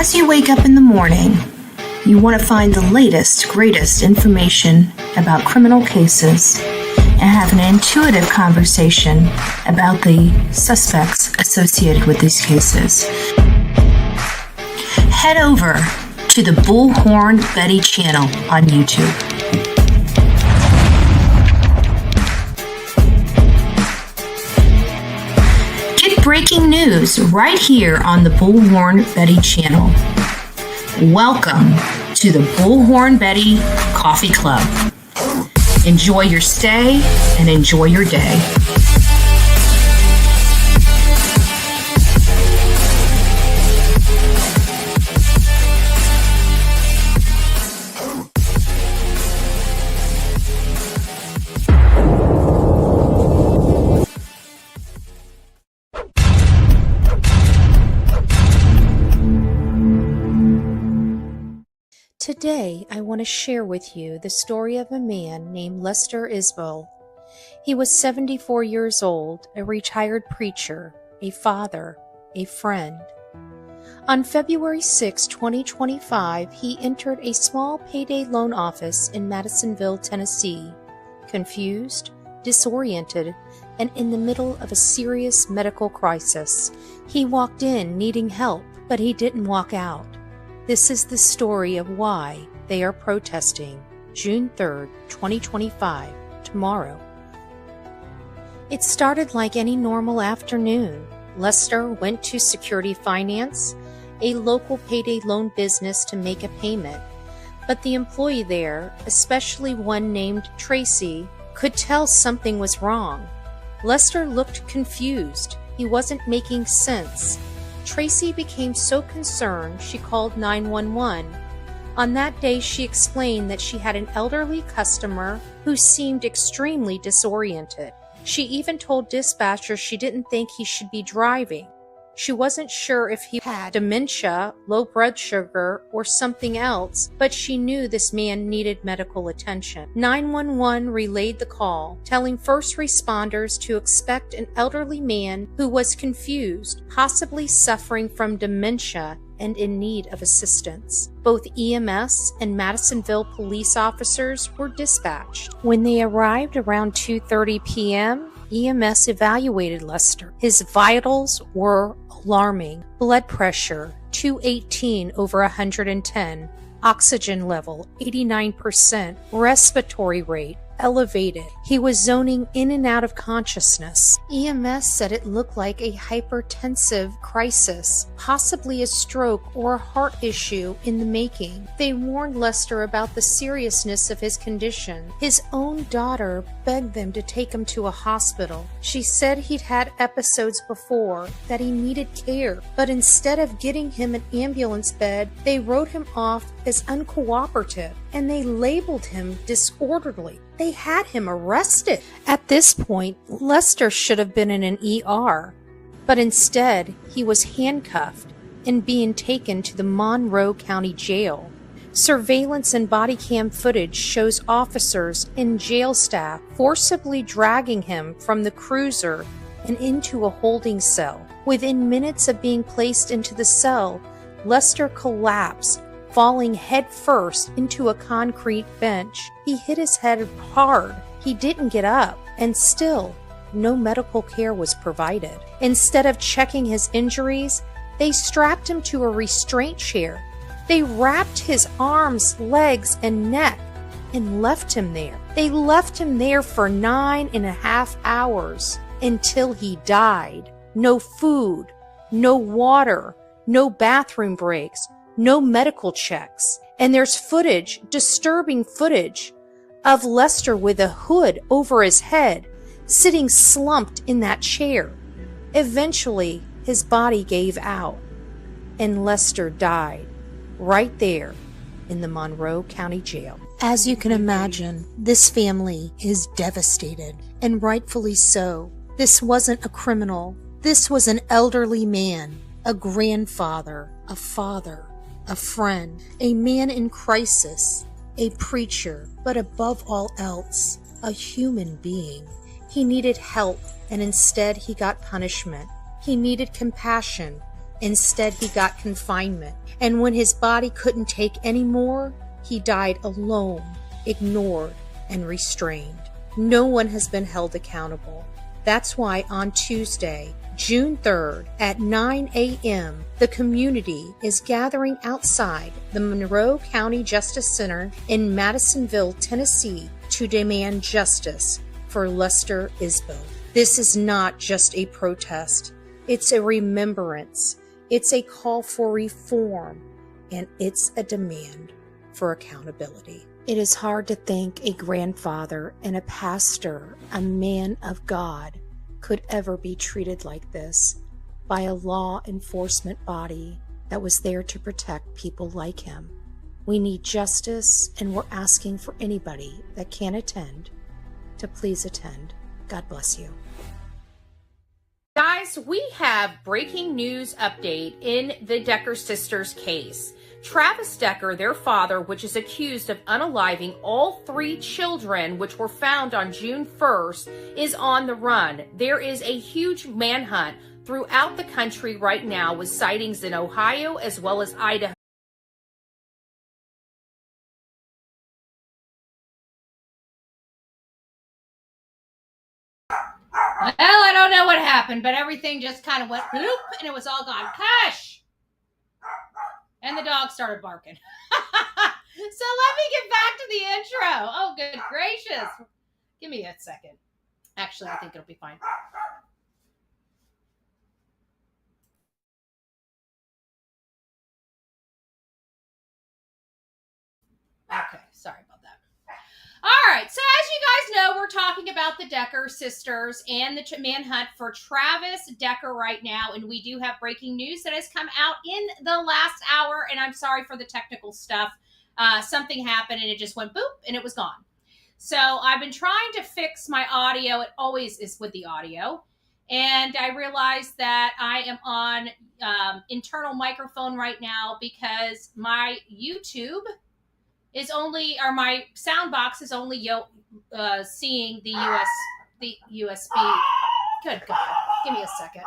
As you wake up in the morning, you want to find the latest, greatest information about criminal cases and have an intuitive conversation about the suspects associated with these cases. Head over to the Bullhorn Betty channel on YouTube. Get breaking news right here on the Bullhorn Betty channel. Welcome to the Bullhorn Betty Coffee Club. Enjoy your stay and enjoy your day. Today, I want to share with you the story of a man named Lester Isbill. He was 74 years old, a retired preacher, a father, a friend. On February 6, 2025, he entered a small payday loan office in Madisonville, Tennessee, confused, disoriented, and in the middle of a serious medical crisis. He walked in needing help, but he didn't walk out. This is the story of why they are protesting June 3rd, 2025, tomorrow. It started like any normal afternoon. Lester went to Security Finance, a local payday loan business, to make a payment. But the employee there, especially one named Tracy, could tell something was wrong. Lester looked confused. He wasn't making sense. Tracy became so concerned she called 911. On that day, she explained that she had an elderly customer who seemed extremely disoriented. She even told dispatchers she didn't think he should be driving. She wasn't sure if he had dementia, low blood sugar, or something else, but she knew this man needed medical attention. 911 relayed the call, telling first responders to expect an elderly man who was confused, possibly suffering from dementia and in need of assistance. Both EMS and Madisonville police officers were dispatched. When they arrived around 2:30 p.m., EMS evaluated Lester. His vitals were alarming. Blood pressure, 218/110. Oxygen level, 89%. Respiratory rate, elevated. He was zoning in and out of consciousness. EMS said it looked like a hypertensive crisis, possibly a stroke or a heart issue in the making. They warned Lester about the seriousness of his condition. His own daughter begged them to take him to a hospital. She said he'd had episodes before, that he needed care, but instead of getting him an ambulance bed, they wrote him off as uncooperative, and they labeled him disorderly. They had him arrested. At this point, Lester should have been in an ER, but instead he was handcuffed and being taken to the Monroe County Jail. Surveillance and body cam footage shows officers and jail staff forcibly dragging him from the cruiser and into a holding cell. Within minutes of being placed into the cell, Lester collapsed, falling headfirst into a concrete bench. He hit his head hard. He didn't get up, and still, no medical care was provided. Instead of checking his injuries, they strapped him to a restraint chair. They wrapped his arms, legs, and neck and left him there. They left him there for 9.5 hours until he died. No food, no water, no bathroom breaks, no medical checks. And there's footage, disturbing footage, of Lester with a hood over his head, sitting slumped in that chair. Eventually, his body gave out, and Lester died right there in the Monroe County Jail. As you can imagine, this family is devastated, and rightfully so. This wasn't a criminal. This was an elderly man, a grandfather, a father, a friend, a man in crisis, a preacher, but above all else, a human being. He needed help, and instead he got punishment. He needed compassion, Instead, he got confinement. And when his body couldn't take any more, he died alone, ignored, and restrained. No one has been held accountable. That's why on Tuesday, June 3rd at 9 a.m., the community is gathering outside the Monroe County Justice Center in Madisonville, Tennessee, to demand justice for Lester Isbill. This is not just a protest. It's a remembrance. It's a call for reform. And it's a demand for accountability. It is hard to think a grandfather and a pastor, a man of God, could ever be treated like this by a law enforcement body that was there to protect people like him. We need justice, and we're asking for anybody that can attend to please attend. God bless you. Guys, we have breaking news update in the Decker sisters case. Travis Decker, their father, which is accused of unaliving all 3 children, which were found on June 1st, is on the run. There is a huge manhunt throughout the country right now with sightings in Ohio as well as Idaho. Well, I don't know what happened, but everything just kind of went bloop and it was all gone. Hush! And the dog started barking. So let me get back to the intro. Oh, good gracious. Give me a second. Actually, I think it'll be fine. Okay, sorry about that. All right, so as you guys know, we're talking about the Decker sisters and the manhunt for Travis Decker right now, and we do have breaking news that has come out in the last hour, and I'm sorry for the technical stuff. Something happened, and it just went boop, and it was gone. So I've been trying to fix my audio. It always is with the audio, and I realized that I am on internal microphone right now because my YouTube is only, or my sound box is only seeing the USB. Good God. Give me a second.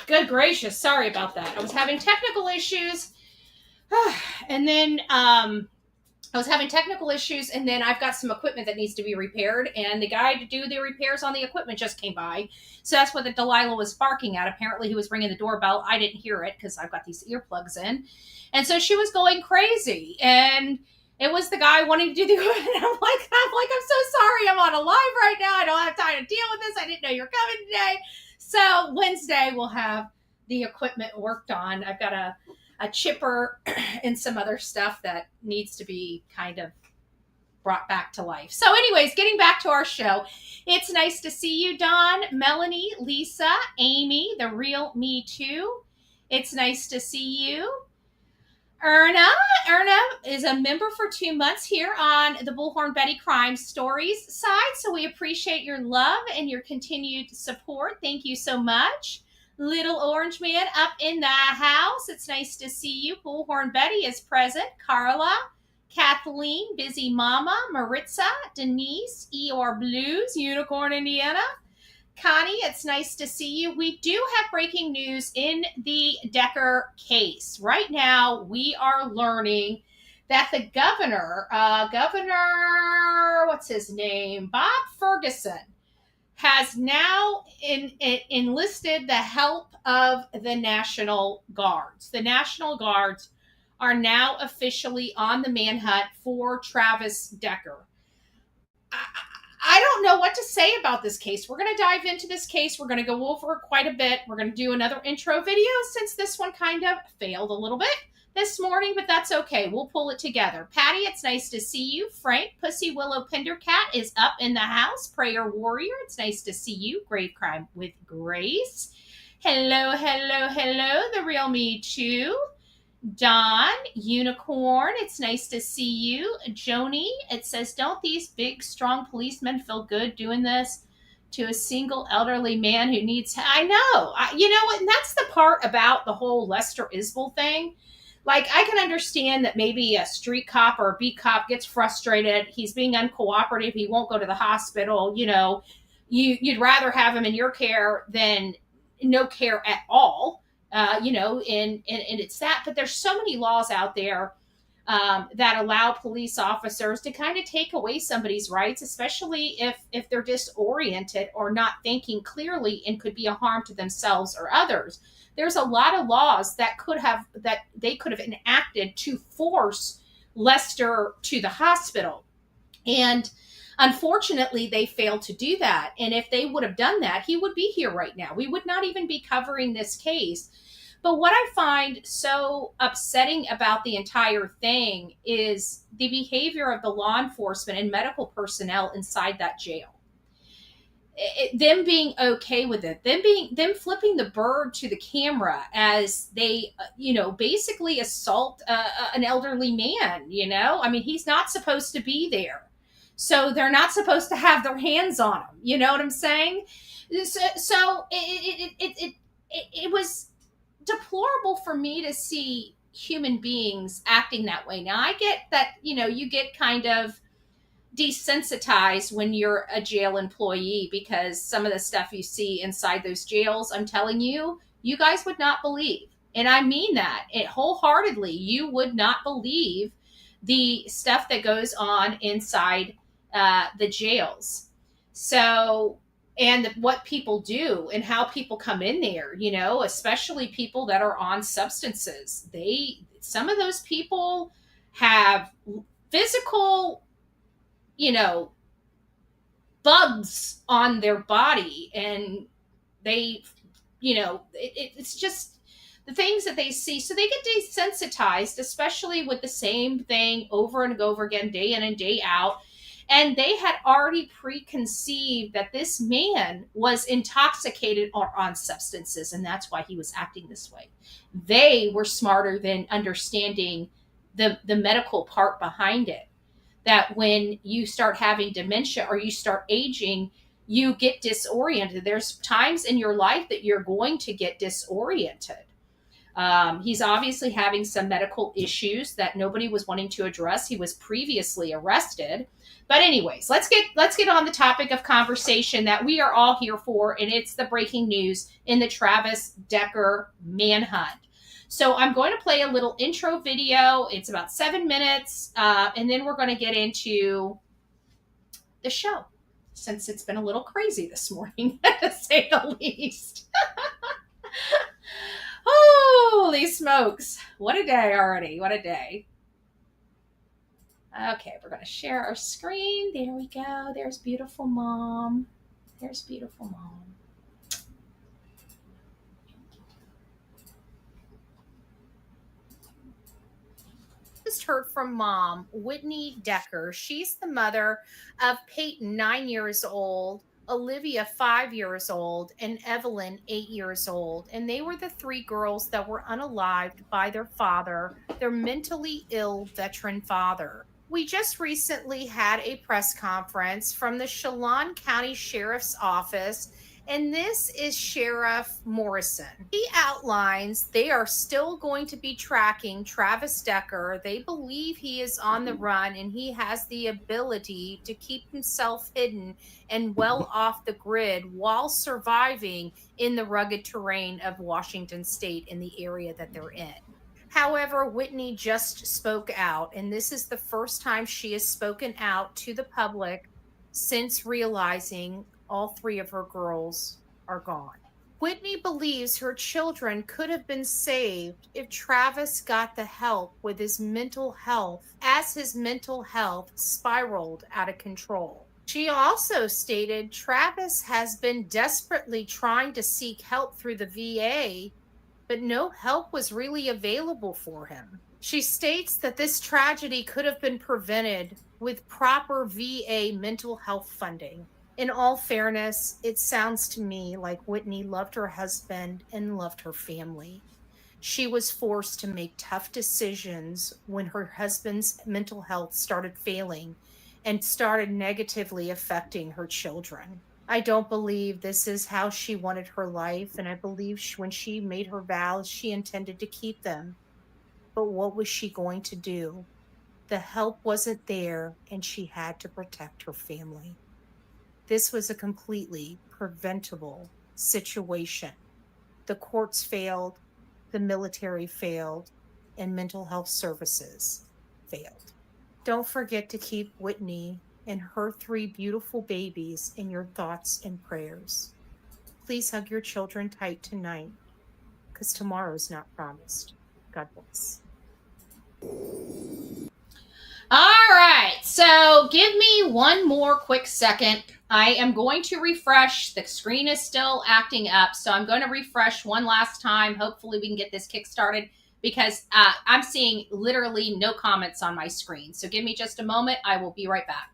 Good gracious. Sorry about that. I was having technical issues. And then, I was having technical issues, and then I've got some equipment that needs to be repaired, and the guy to do the repairs on the equipment just came by. So that's what the Delilah was barking at. Apparently he was ringing the doorbell. I didn't hear it because I've got these earplugs in. And so she was going crazy, and it was the guy wanting to do the equipment. I'm like, I'm so sorry. I'm on a live right now. I don't have time to deal with this. I didn't know you're coming today. So Wednesday we'll have the equipment worked on. I've got a chipper and some other stuff that needs to be kind of brought back to life. So anyways, getting back to our show, it's nice to see you, Dawn, Melanie, Lisa, Amy, the real me too. It's nice to see you. Erna is a member for 2 months here on the Bullhorn Betty Crime Stories side. So we appreciate your love and your continued support. Thank you so much. Little Orange Man up in the house. It's nice to see you. Bullhorn Betty is present. Carla, Kathleen, Busy Mama, Maritza, Denise, Eeyore Blues, Unicorn, Indiana. Connie, it's nice to see you. We do have breaking news in the Decker case. Right now, we are learning that the governor, what's his name? Bob Ferguson, has now enlisted the help of the National Guards. The National Guards are now officially on the manhunt for Travis Decker. I don't know what to say about this case. We're going to dive into this case. We're going to go over quite a bit. We're going to do another intro video since this one kind of failed a little bit this morning, but that's okay. We'll pull it together. Patty, it's nice to see you. Frank, Pussy Willow Pendercat is up in the house. Prayer Warrior, it's nice to see you. Grave Crime with Grace. Hello, the real me too. Don, Unicorn, it's nice to see you. Joni, it says, don't these big, strong policemen feel good doing this to a single elderly man who needs... I know. You know what? And that's the part about the whole Lester Isbill thing. Like, I can understand that maybe a street cop or a beat cop gets frustrated. He's being uncooperative. He won't go to the hospital. You know, you'd rather have him in your care than no care at all. You know, and it's that. But there's so many laws out there that allow police officers to kind of take away somebody's rights, especially if they're disoriented or not thinking clearly and could be a harm to themselves or others. There's a lot of laws that they could have enacted to force Lester to the hospital. And unfortunately, they failed to do that. And if they would have done that, he would be here right now. We would not even be covering this case. But what I find so upsetting about the entire thing is the behavior of the law enforcement and medical personnel inside that jail. Them being okay with it, them flipping the bird to the camera as they, basically assault an elderly man. I mean, he's not supposed to be there, so they're not supposed to have their hands on him. You know what I'm saying? So it was deplorable for me to see human beings acting that way. Now I get that, you get kind of desensitized when you're a jail employee because some of the stuff you see inside those jails, I'm telling you, you guys would not believe. And I mean that wholeheartedly. You would not believe the stuff that goes on inside the jails. So, and what people do and how people come in there, especially people that are on substances. Some of those people have physical, bugs on their body, and they, it's just the things that they see. So they get desensitized, especially with the same thing over and over again, day in and day out. And they had already preconceived that this man was intoxicated or on substances, and that's why he was acting this way. They were smarter than understanding the medical part behind it. That when you start having dementia or you start aging, you get disoriented. There's times in your life that you're going to get disoriented. He's obviously having some medical issues that nobody was wanting to address. He was previously arrested. But anyways, let's get on the topic of conversation that we are all here for, and it's the breaking news in the Travis Decker manhunt. So I'm going to play a little intro video. It's about 7 minutes, and then we're going to get into the show, since it's been a little crazy this morning, to say the least. Holy smokes. What a day already. What a day. Okay, we're going to share our screen. There we go. There's beautiful mom. There's beautiful mom. Just heard from mom, Whitney Decker. She's the mother of Paityn, 9 years old, Olivia, 5 years old, and Evelyn, 8 years old. And they were the three girls that were unalived by their father, their mentally ill veteran father. We just recently had a press conference from the Chelan County Sheriff's Office, and this is Sheriff Morrison. He outlines they are still going to be tracking Travis Decker. They believe he is on the run and he has the ability to keep himself hidden and well off the grid while surviving in the rugged terrain of Washington State in the area that they're in. However, Whitney just spoke out, and this is the first time she has spoken out to the public since realizing all three of her girls are gone. Whitney believes her children could have been saved if Travis got the help with his mental health, as his mental health spiraled out of control. She also stated Travis has been desperately trying to seek help through the VA, but no help was really available for him. She states that this tragedy could have been prevented with proper VA mental health funding. In all fairness, it sounds to me like Whitney loved her husband and loved her family. She was forced to make tough decisions when her husband's mental health started failing and started negatively affecting her children. I don't believe this is how she wanted her life, and I believe when she made her vows, she intended to keep them. But what was she going to do? The help wasn't there, and she had to protect her family. This was a completely preventable situation. The courts failed, the military failed, and mental health services failed. Don't forget to keep Whitney and her three beautiful babies in your thoughts and prayers. Please hug your children tight tonight, because tomorrow's not promised. God bless. All right, so give me one more quick second. I am going to refresh. The screen is still acting up, so I'm going to refresh one last time. Hopefully we can get this kick started, because I'm seeing literally no comments on my screen. So give me just a moment. I will be right back.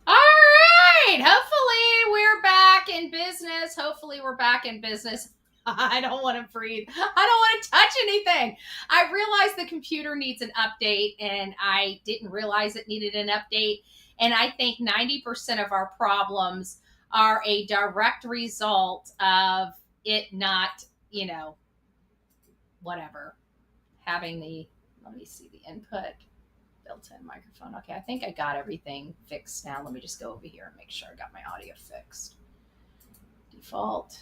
All right. Hopefully we're back in business. I don't want to breathe. I don't want to touch anything. I realized the computer needs an update, and I didn't realize it needed an update. And I think 90% of our problems are a direct result of it not, whatever, having the, let me see, the input. Built-in microphone. Okay, I think I got everything fixed now. Let me just go over here and make sure I got my audio fixed. Default.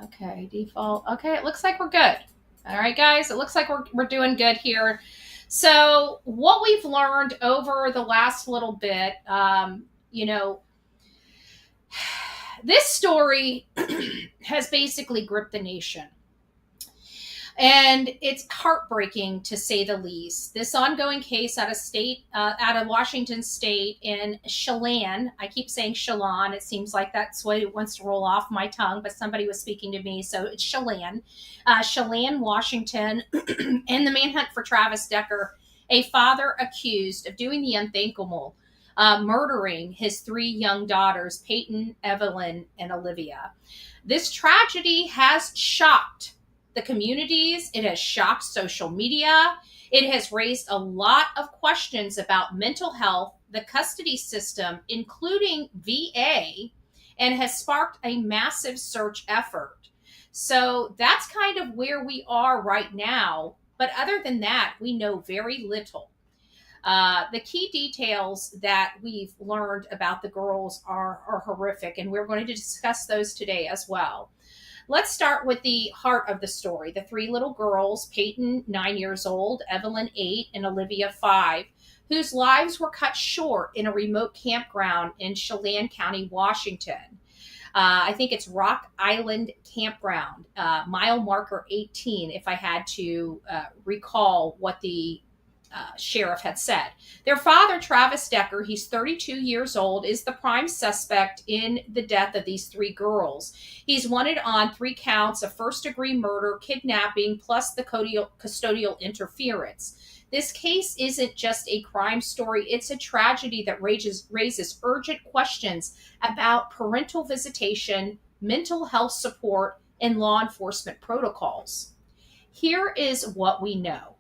Okay, default. Okay, it looks like we're good. All right, guys, it looks like we're doing good here. So what we've learned over the last little bit, this story has basically gripped the nation. And it's heartbreaking, to say the least. This ongoing case out of Washington State in Chelan. I keep saying Chelan. It seems like that's what it wants to roll off my tongue, but somebody was speaking to me, so it's Chelan. Chelan, Washington, and the manhunt for Travis Decker, a father accused of doing the unthinkable, murdering his three young daughters, Paityn, Evelyn, and Olivia. This tragedy has shocked the communities. It has shocked social media. It has raised a lot of questions about mental health, the custody system, including VA, and has sparked a massive search effort. So that's kind of where we are right now. But other than that, we know very little. The key details that we've learned about the girls are horrific, and we're going to discuss those today as well. Let's start with the heart of the story. The three little girls, Paityn, 9 years old, Evelyn, 8, and Olivia, 5, whose lives were cut short in a remote campground in Chelan County, Washington. I think it's Rock Island Campground, mile marker 18, if I had to recall what the sheriff had said. Their father, Travis Decker, he's 32 years old, is the prime suspect in the death of these three girls. He's wanted on 3 counts of first-degree murder, kidnapping, plus the custodial interference. This case isn't just a crime story, it's a tragedy that raises urgent questions about parental visitation, mental health support, and law enforcement protocols. Here is what we know.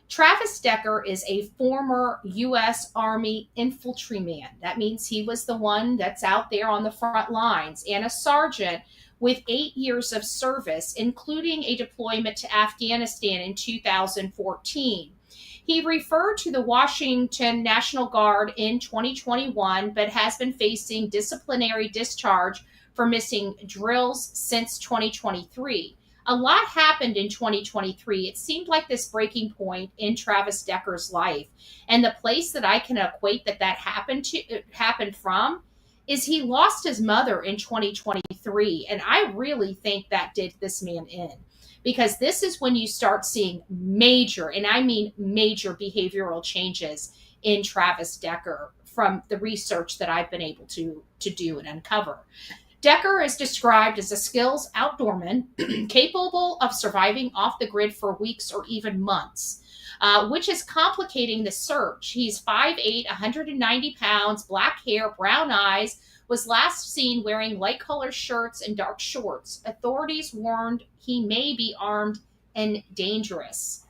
Travis Decker is a former U.S. Army infantryman. That means he was the one that's out there on the front lines, and a sergeant with 8 years of service, including a deployment to Afghanistan in 2014. He referred to the Washington National Guard in 2021, but has been facing disciplinary discharge for missing drills since 2023. A lot happened in 2023. It seemed like this breaking point in Travis Decker's life. And the place that I can equate that happened from is he lost his mother in 2023. And I really think that did this man in. Because this is when you start seeing major, and I mean major, behavioral changes in Travis Decker from the research that I've been able to do and uncover. Decker is described as a skills outdoorman capable of surviving off the grid for weeks or even months, which is complicating the search. He's 5'8", 190 pounds, black hair, brown eyes, was last seen wearing light-colored shirts and dark shorts. Authorities warned he may be armed and dangerous.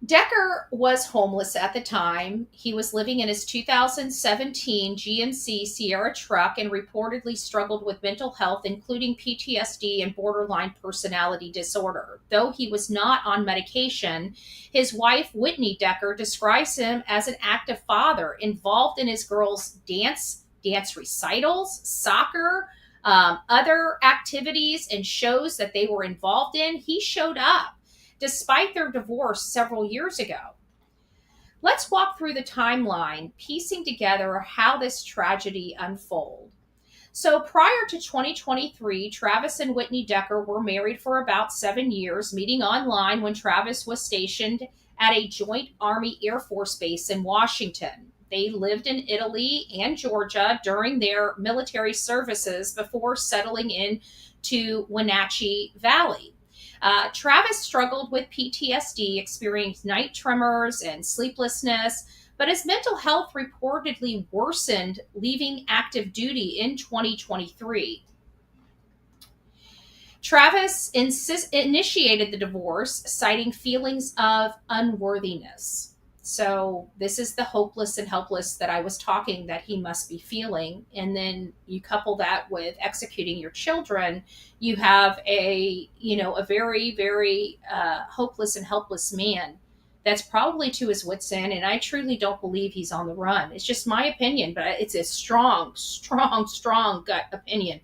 Decker was homeless at the time. He was living in his 2017 GMC Sierra truck and reportedly struggled with mental health, including PTSD and borderline personality disorder. Though he was not on medication, his wife, Whitney Decker, describes him as an active father involved in his girls' dance recitals, soccer, other activities and shows that they were involved in. He showed up despite their divorce several years ago. Let's walk through the timeline, piecing together how this tragedy unfolded. So prior to 2023, Travis and Whitney Decker were married for about 7 years, meeting online when Travis was stationed at a joint Army Air Force base in Washington. They lived in Italy and Georgia during their military services before settling in to Wenatchee Valley. Travis struggled with PTSD, experienced night tremors and sleeplessness, but his mental health reportedly worsened, leaving active duty in 2023. Travis initiated the divorce, citing feelings of unworthiness. So this is the hopeless and helpless that I was talking that he must be feeling. And then you couple that with executing your children, you have a very, very hopeless and helpless man that's probably to his wits' end. And I truly don't believe he's on the run. It's just my opinion, but it's a strong gut opinion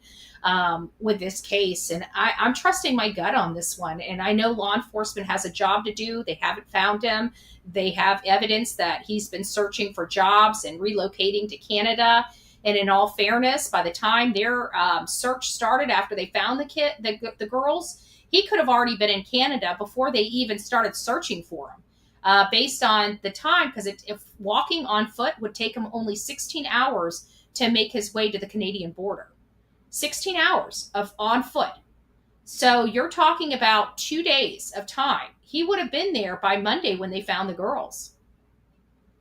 with this case. And I'm trusting my gut on this one. And I know law enforcement has a job to do. They haven't found him. They have evidence that he's been searching for jobs and relocating to Canada. And in all fairness, by the time their search started after they found the girls, he could have already been in Canada before they even started searching for him. Based on the time, because if walking on foot would take him only 16 hours to make his way to the Canadian border. 16 hours of on foot. So you're talking about 2 days of time. He would have been there by Monday when they found the girls.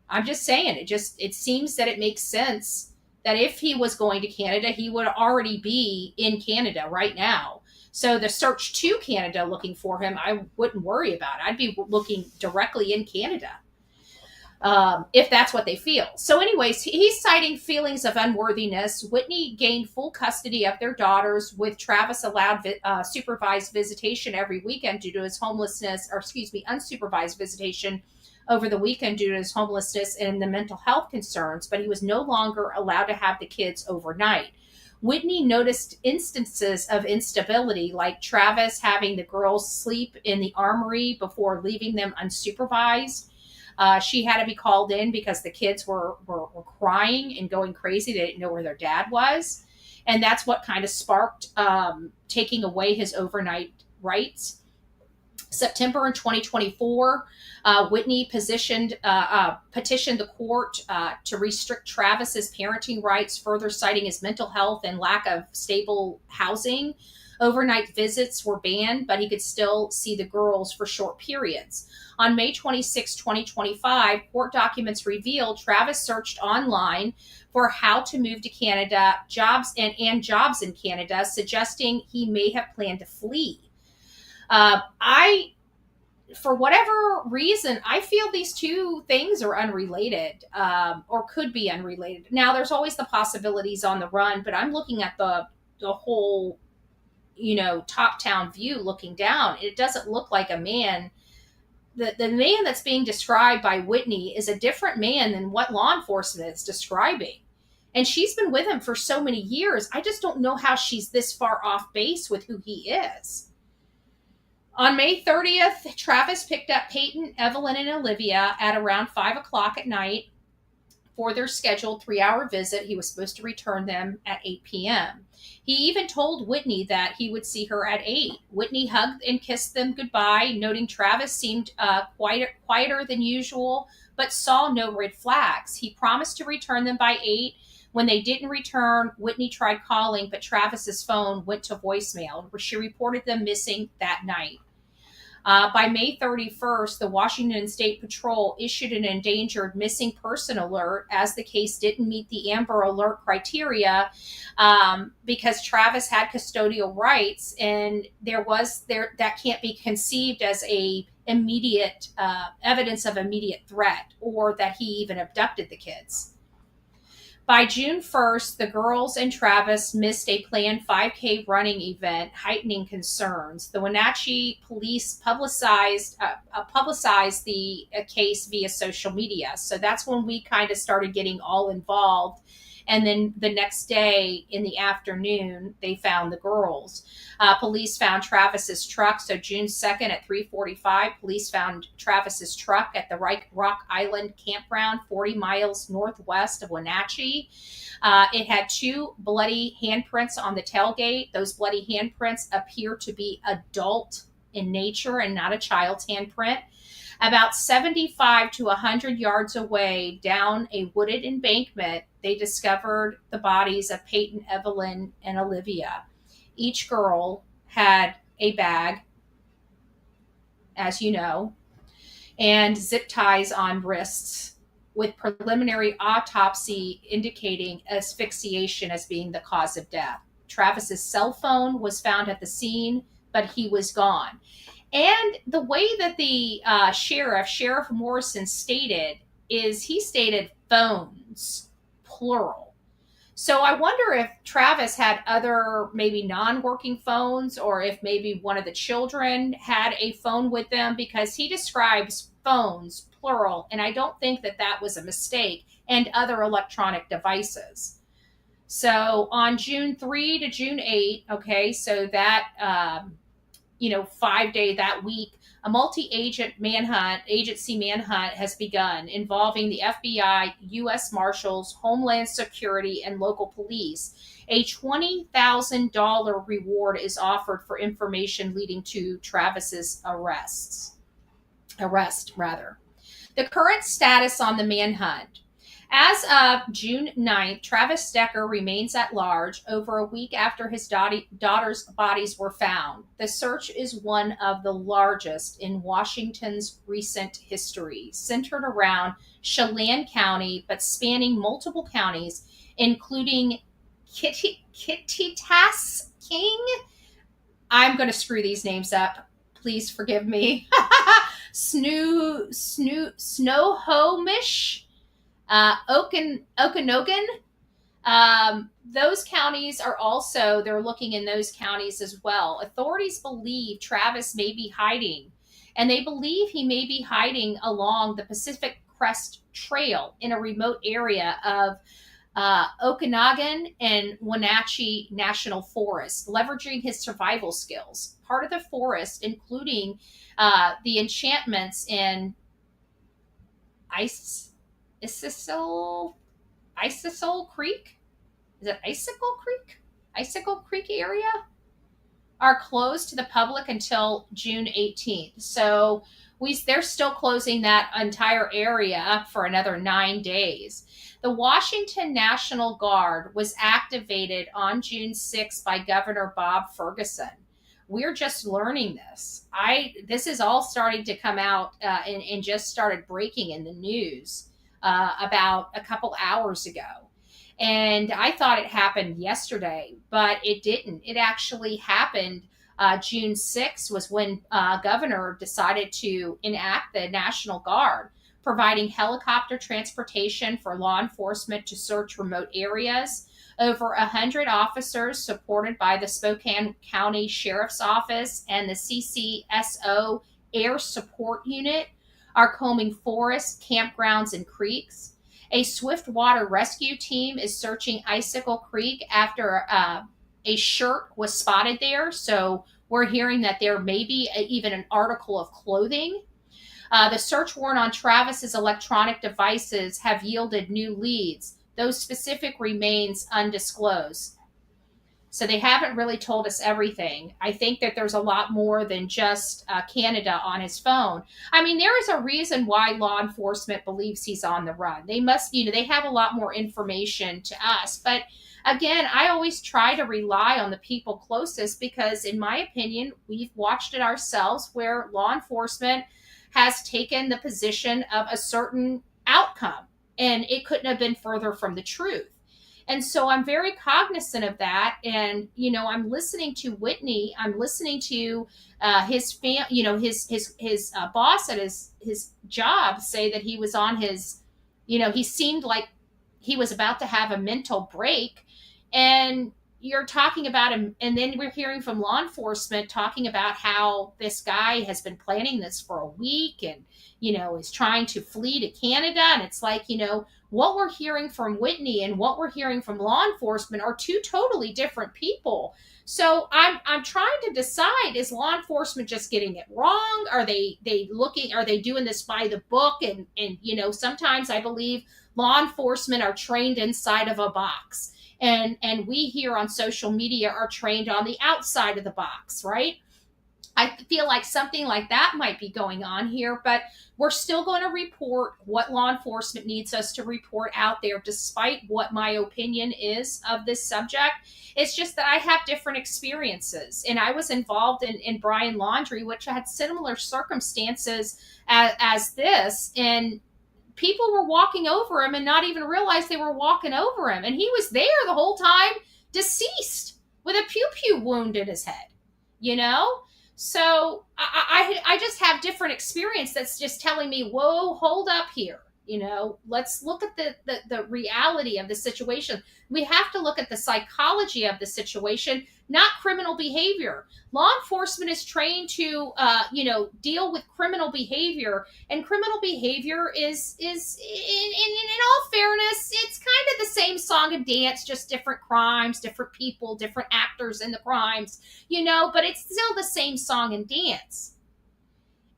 I'm just saying, it seems that it makes sense that if he was going to Canada, he would already be in Canada right now. So the search to Canada looking for him, I wouldn't worry about it. I'd be looking directly in Canada. if that's what they feel. So, anyways, he's citing feelings of unworthiness. Whitney gained full custody of their daughters, with Travis allowed supervised visitation every weekend due to his homelessness, or excuse me, unsupervised visitation over the weekend due to his homelessness and the mental health concerns, but he was no longer allowed to have the kids overnight. Whitney noticed instances of instability, like Travis having the girls sleep in the armory before leaving them unsupervised. She had to be called in because the kids were crying and going crazy. They didn't know where their dad was. And that's what kind of sparked taking away his overnight rights. September in 2024, Whitney petitioned the court to restrict Travis's parenting rights, further citing his mental health and lack of stable housing. Overnight visits were banned, but he could still see the girls for short periods. On May 26, 2025, court documents revealed Travis searched online for how to move to Canada, jobs in Canada, suggesting he may have planned to flee. For whatever reason, I feel these two things are unrelated, or could be unrelated. Now, there's always the possibilities on the run, but I'm looking at the whole, top-down view looking down. It doesn't look like a man. The man that's being described by Whitney is a different man than what law enforcement is describing. And she's been with him for so many years. I just don't know how she's this far off base with who he is. On May 30th, Travis picked up Paityn, Evelyn, and Olivia at around 5 o'clock at night for their scheduled 3-hour visit. He was supposed to return them at 8 p.m. He even told Whitney that he would see her at 8. Whitney hugged and kissed them goodbye, noting Travis seemed quieter than usual, but saw no red flags. He promised to return them by 8. When they didn't return, Whitney tried calling, but Travis's phone went to voicemail. She reported them missing that night. By May 31st, the Washington State Patrol issued an endangered missing person alert, as the case didn't meet the Amber Alert criteria, because Travis had custodial rights, and that can't be conceived as a immediate evidence of immediate threat, or that he even abducted the kids. By June 1st, the girls and Travis missed a planned 5K running event, heightening concerns. The Wenatchee police publicized the case via social media. So that's when we kind of started getting all involved. And then the next day in the afternoon, they found the girls. Police found Travis's truck. So June 2nd at 3:45, police found Travis's truck at the Rock Island campground, 40 miles northwest of Wenatchee. It had 2 bloody handprints on the tailgate. Those bloody handprints appear to be adult in nature and not a child's handprint. About 75 to 100 yards away down a wooded embankment, they discovered the bodies of Paityn, Evelyn, and Olivia. Each girl had a bag, as you know, and zip ties on wrists, with preliminary autopsy indicating asphyxiation as being the cause of death. Travis's cell phone was found at the scene, but he was gone. And the way that the Sheriff Morrison stated is he stated phones, plural. So I wonder if Travis had other maybe non-working phones, or if maybe one of the children had a phone with them, because he describes phones, plural, and I don't think that was a mistake, and other electronic devices. So on June 3 to June 8, okay, so that 5-day that week, a agency manhunt has begun, involving the FBI, U.S. Marshals, Homeland Security, and local police. A $20,000 reward is offered for information leading to Travis's arrest. The current status on the manhunt. As of June 9th, Travis Decker remains at large over a week after his daughter's bodies were found. The search is one of the largest in Washington's recent history, centered around Chelan County, but spanning multiple counties, including Kittitas King. I'm going to screw these names up. Please forgive me. Snohomish, Okanogan. Those counties are also, they're looking in those counties as well. Authorities believe Travis may be hiding, and they believe he may be hiding along the Pacific Crest Trail in a remote area of Okanagan and Wenatchee National Forest, leveraging his survival skills. Part of the forest, including the enchantments in Isbill Creek. Is it Icicle Creek? Icicle Creek area are closed to the public until June 18th. So they're still closing that entire area up for another 9 days. The Washington National Guard was activated on June 6th by Governor Bob Ferguson. We're just learning this. This is all starting to come out and just started breaking in the news about a couple hours ago. And I thought it happened yesterday, but it didn't. It actually happened June 6th was when Governor decided to enact the National Guard, providing helicopter transportation for law enforcement to search remote areas. Over 100 officers, supported by the Spokane County Sheriff's Office and the CCSO Air Support Unit, are combing forests, campgrounds, and creeks. A swift water rescue team is searching Icicle Creek after a shirt was spotted there. So we're hearing that there may be even an article of clothing. The search warrant on Travis's electronic devices have yielded new leads. Those specific remains undisclosed. So they haven't really told us everything. I think that there's a lot more than just Canada on his phone. I mean, there is a reason why law enforcement believes he's on the run. They must, they have a lot more information to us. But again, I always try to rely on the people closest because, in my opinion, we've watched it ourselves where law enforcement has taken the position of a certain outcome, and it couldn't have been further from the truth. And so I'm very cognizant of that. And, I'm listening to Whitney. I'm listening to his boss at his job say that he was on his, he seemed like he was about to have a mental break. And you're talking about him. And then we're hearing from law enforcement talking about how this guy has been planning this for a week and, is trying to flee to Canada. And it's like, what we're hearing from Whitney and what we're hearing from law enforcement are two totally different people. So I'm trying to decide, is law enforcement just getting it wrong? Are they doing this by the book? And sometimes I believe law enforcement are trained inside of a box. And we here on social media are trained on the outside of the box, right? I feel like something like that might be going on here, but we're still going to report what law enforcement needs us to report out there, despite what my opinion is of this subject. It's just that I have different experiences, and I was involved in Bryan Laundry, which had similar circumstances as this, and people were walking over him and not even realize they were walking over him, and he was there the whole time, deceased, with a pew-pew wound in his head, So I just have different experience that's just telling me, whoa, hold up here. Let's look at the reality of the situation. We have to look at the psychology of the situation, not criminal behavior. Law enforcement is trained to, deal with criminal behavior, and criminal behavior is in all fairness, it's kind of the same song and dance, just different crimes, different people, different actors in the crimes, but it's still the same song and dance.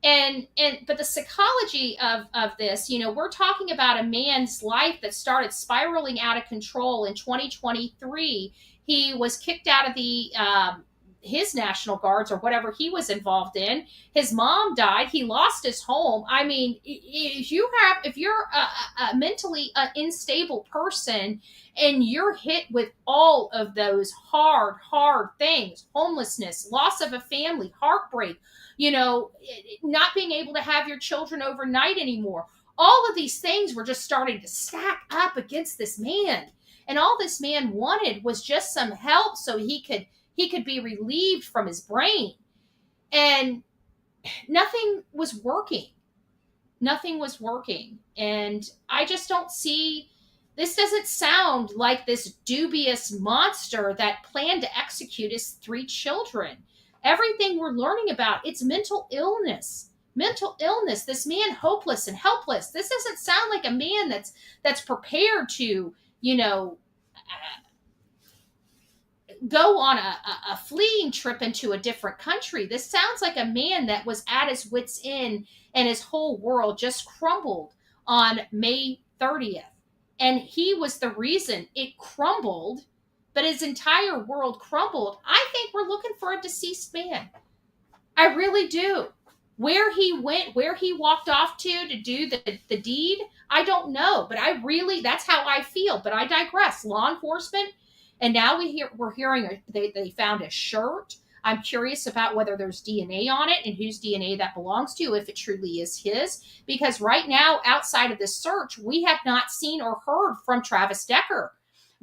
But the psychology of this, we're talking about a man's life that started spiraling out of control in 2023. He was kicked out of his National Guards or whatever he was involved in. His mom died. He lost his home. I mean, if you're a mentally unstable person and you're hit with all of those hard things, homelessness, loss of a family, heartbreak, not being able to have your children overnight anymore. All of these things were just starting to stack up against this man. And all this man wanted was just some help so he could be relieved from his brain. And nothing was working. Nothing was working. And I just don't see, this doesn't sound like this dubious monster that planned to execute his 3 children. Everything we're learning about, it's mental illness. Mental illness. This man hopeless and helpless. This doesn't sound like a man that's prepared to, go on a fleeing trip into a different country. This sounds like a man that was at his wits' end and his whole world just crumbled on May 30th. And he was the reason it crumbled, but his entire world crumbled. I think we're looking for a deceased man. I really do. Where he went, where he walked off to do the deed, I don't know. But that's how I feel. But I digress. Law enforcement. And now we're hearing they found a shirt. I'm curious about whether there's DNA on it and whose DNA that belongs to, if it truly is his. Because right now, outside of this search, we have not seen or heard from Travis Decker.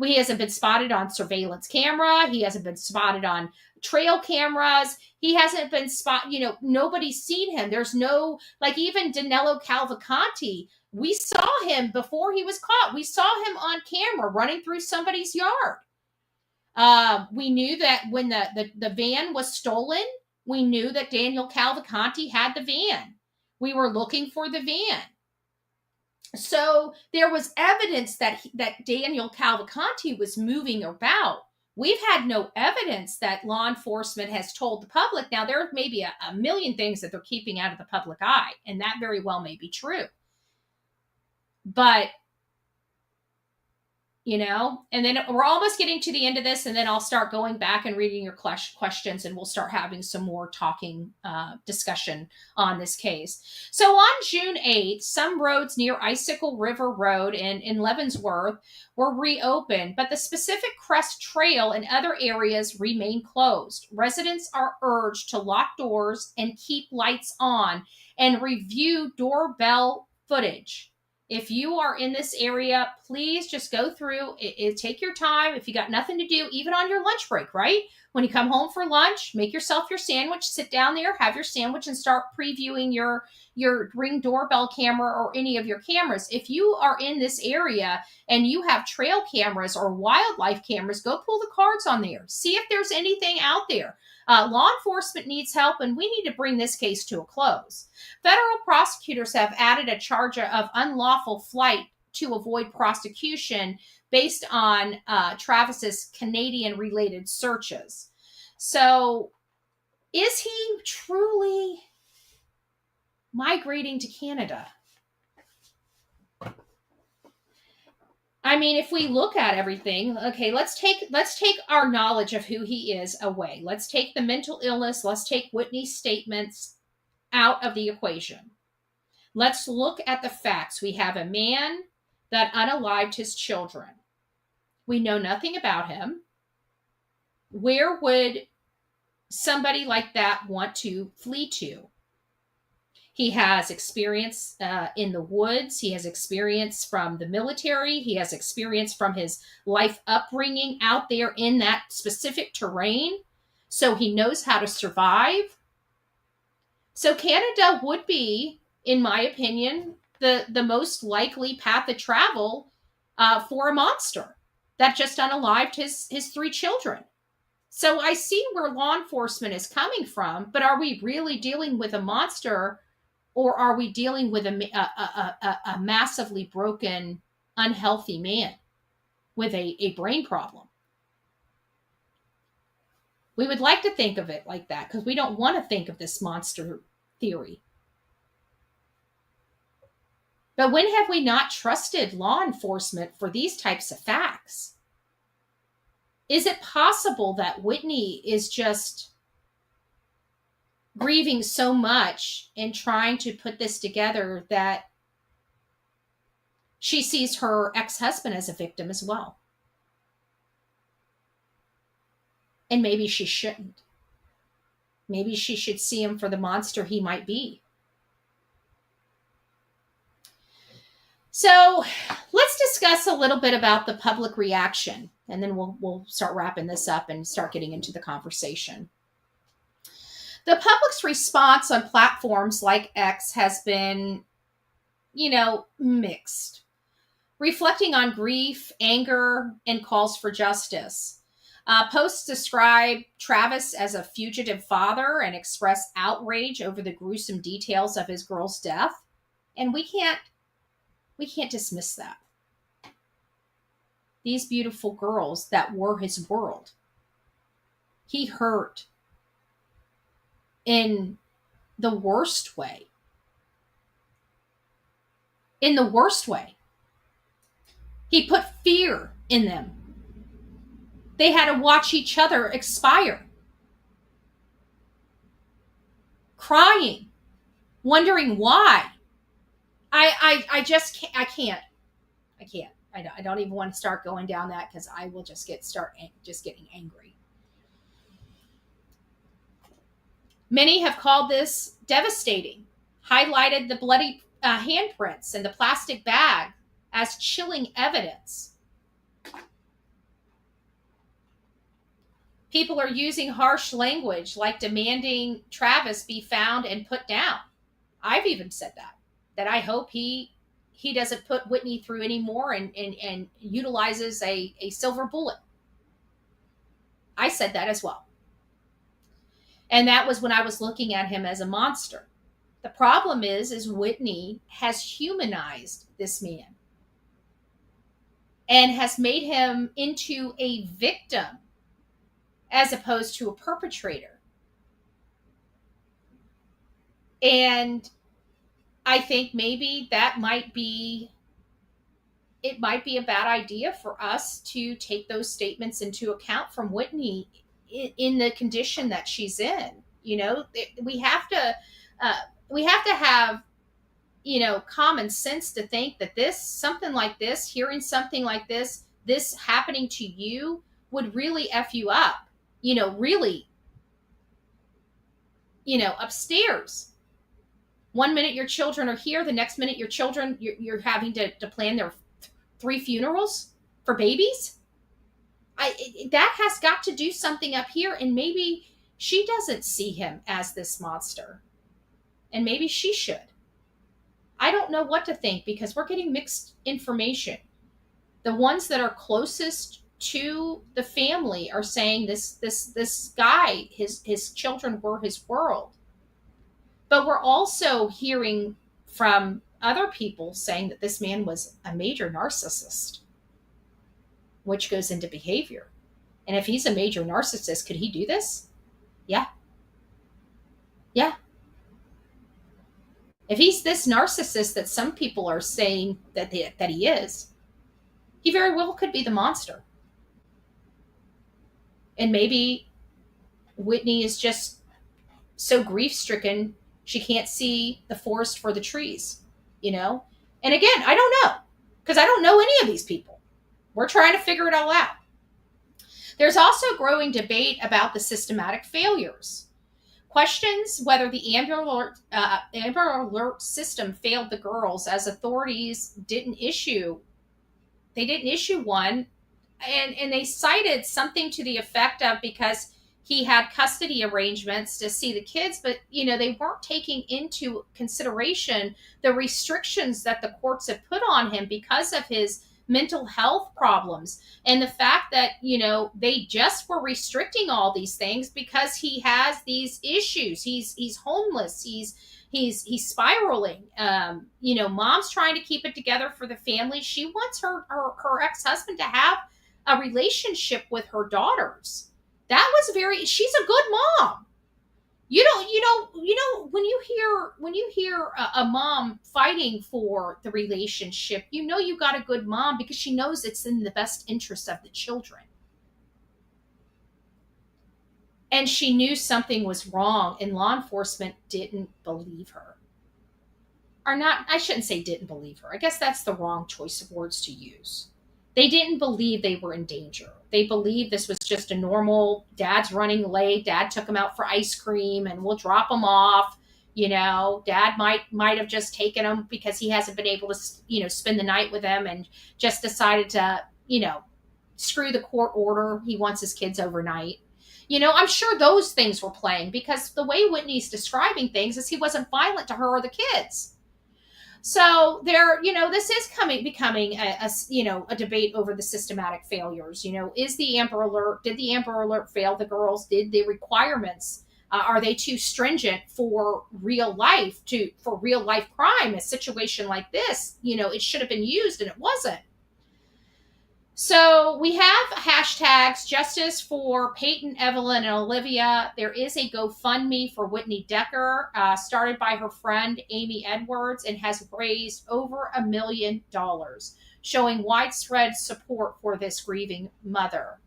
He hasn't been spotted on surveillance camera. He hasn't been spotted on trail cameras. He hasn't been nobody's seen him. There's no, like even Danilo Cavalcanti, we saw him before he was caught. We saw him on camera running through somebody's yard. We knew that when the van was stolen, we knew that Daniel Cavalcanti had the van. We were looking for the van. So there was evidence that Daniel Cavalcanti was moving about. We've had no evidence that law enforcement has told the public. Now, there may be a million things that they're keeping out of the public eye, and that very well may be true. But and then we're almost getting to the end of this, and then I'll start going back and reading your questions, and we'll start having some more talking discussion on this case. So on June 8th, some roads near Icicle River Road in Leavenworth were reopened, but the specific Crest Trail and other areas remain closed. Residents are urged to lock doors and keep lights on and review doorbell footage. If you are in this area, please just go through it. Take your time. If you got nothing to do, even on your lunch break, right? When you come home for lunch, make yourself your sandwich, sit down there, have your sandwich, and start previewing your Ring doorbell camera or any of your cameras. If you are in this area and you have trail cameras or wildlife cameras, go pull the cards on there. See if there's anything out there. Law enforcement needs help, and we need to bring this case to a close. Federal prosecutors have added a charge of unlawful flight to avoid prosecution based on Travis's Canadian-related searches. So, is he truly migrating to Canada? I mean, if we look at everything, okay, let's take our knowledge of who he is away. Let's take the mental illness. Let's take Whitney's statements out of the equation. Let's look at the facts. We have a man that unalived his children. We know nothing about him. Where would somebody like that want to flee to? He has experience in the woods. He has experience from the military. He has experience from his life upbringing out there in that specific terrain. So he knows how to survive. So Canada would be, in my opinion, the most likely path of travel for a monster that just unalived his 3 children. So I see where law enforcement is coming from, but are we really dealing with a monster, or are we dealing with a massively broken, unhealthy man with a brain problem? We would like to think of it like that because we don't want to think of this monster theory. But when have we not trusted law enforcement for these types of facts? Is it possible that Whitney is just grieving so much and trying to put this together that she sees her ex-husband as a victim as well? And maybe she shouldn't. Maybe she should see him for the monster he might be. So let's discuss a little bit about the public reaction, and then we'll start wrapping this up and start getting into the conversation. The public's response on platforms like X has been, mixed, reflecting on grief, anger, and calls for justice. Posts describe Travis as a fugitive father and express outrage over the gruesome details of his girl's death. And we can't dismiss that. These beautiful girls that were his world, he hurt in the worst way. In the worst way. He put fear in them. They had to watch each other expire. Crying. Wondering why. I just can't. I can't. I don't even want to start going down that because I will just getting angry. Many have called this devastating, highlighted the bloody handprints and the plastic bag as chilling evidence. People are using harsh language like demanding Travis be found and put down. I've even said that I hope he doesn't put Whitney through anymore and utilizes a silver bullet. I said that as well. And that was when I was looking at him as a monster. The problem is Whitney has humanized this man and has made him into a victim as opposed to a perpetrator. And I think maybe it might be a bad idea for us to take those statements into account from Whitney in the condition that she's in. We have to have, common sense to think that hearing something like this happening to you would really F you up, really, upstairs. One minute your children are here, the next minute your children, you're having to plan their 3 funerals for babies. That has got to do something up here, and maybe she doesn't see him as this monster. And maybe she should. I don't know what to think because we're getting mixed information. The ones that are closest to the family are saying this guy, his children were his world. But we're also hearing from other people saying that this man was a major narcissist, which goes into behavior. And if he's a major narcissist, could he do this? Yeah. Yeah. If he's this narcissist that some people are saying that he is, he very well could be the monster. And maybe Whitney is just so grief-stricken she can't see the forest for the trees, And again, I don't know, because I don't know any of these people. We're trying to figure it all out. There's also growing debate about the systematic failures. Questions whether the Amber Alert system failed the girls, as authorities didn't issue one, and they cited something to the effect of because he had custody arrangements to see the kids, but they weren't taking into consideration the restrictions that the courts have put on him because of his mental health problems, and the fact that they just were restricting all these things because he has these issues. He's homeless. He's spiraling. Mom's trying to keep it together for the family. She wants her ex-husband to have a relationship with her daughters. She's a good mom. When you hear a mom fighting for the relationship, you got a good mom because she knows it's in the best interest of the children. And she knew something was wrong, and law enforcement didn't believe her. I shouldn't say didn't believe her. I guess that's the wrong choice of words to use. They didn't believe they were in danger. They believed this was just a normal, dad's running late, dad took him out for ice cream and we'll drop him off. Dad might have just taken him because he hasn't been able to, spend the night with him and just decided to, screw the court order. He wants his kids overnight. I'm sure those things were playing, because the way Whitney's describing things is he wasn't violent to her or the kids. So this is becoming a debate over the systematic failures. Is the Amber Alert, did the Amber Alert fail the girls? Did the requirements, are they too stringent for real life crime? A situation like this, it should have been used and it wasn't. So we have hashtags justice for Paityn, Evelyn, and Olivia. There is a GoFundMe for Whitney Decker, started by her friend Amy Edwards, and has raised over $1 million, showing widespread support for this grieving mother.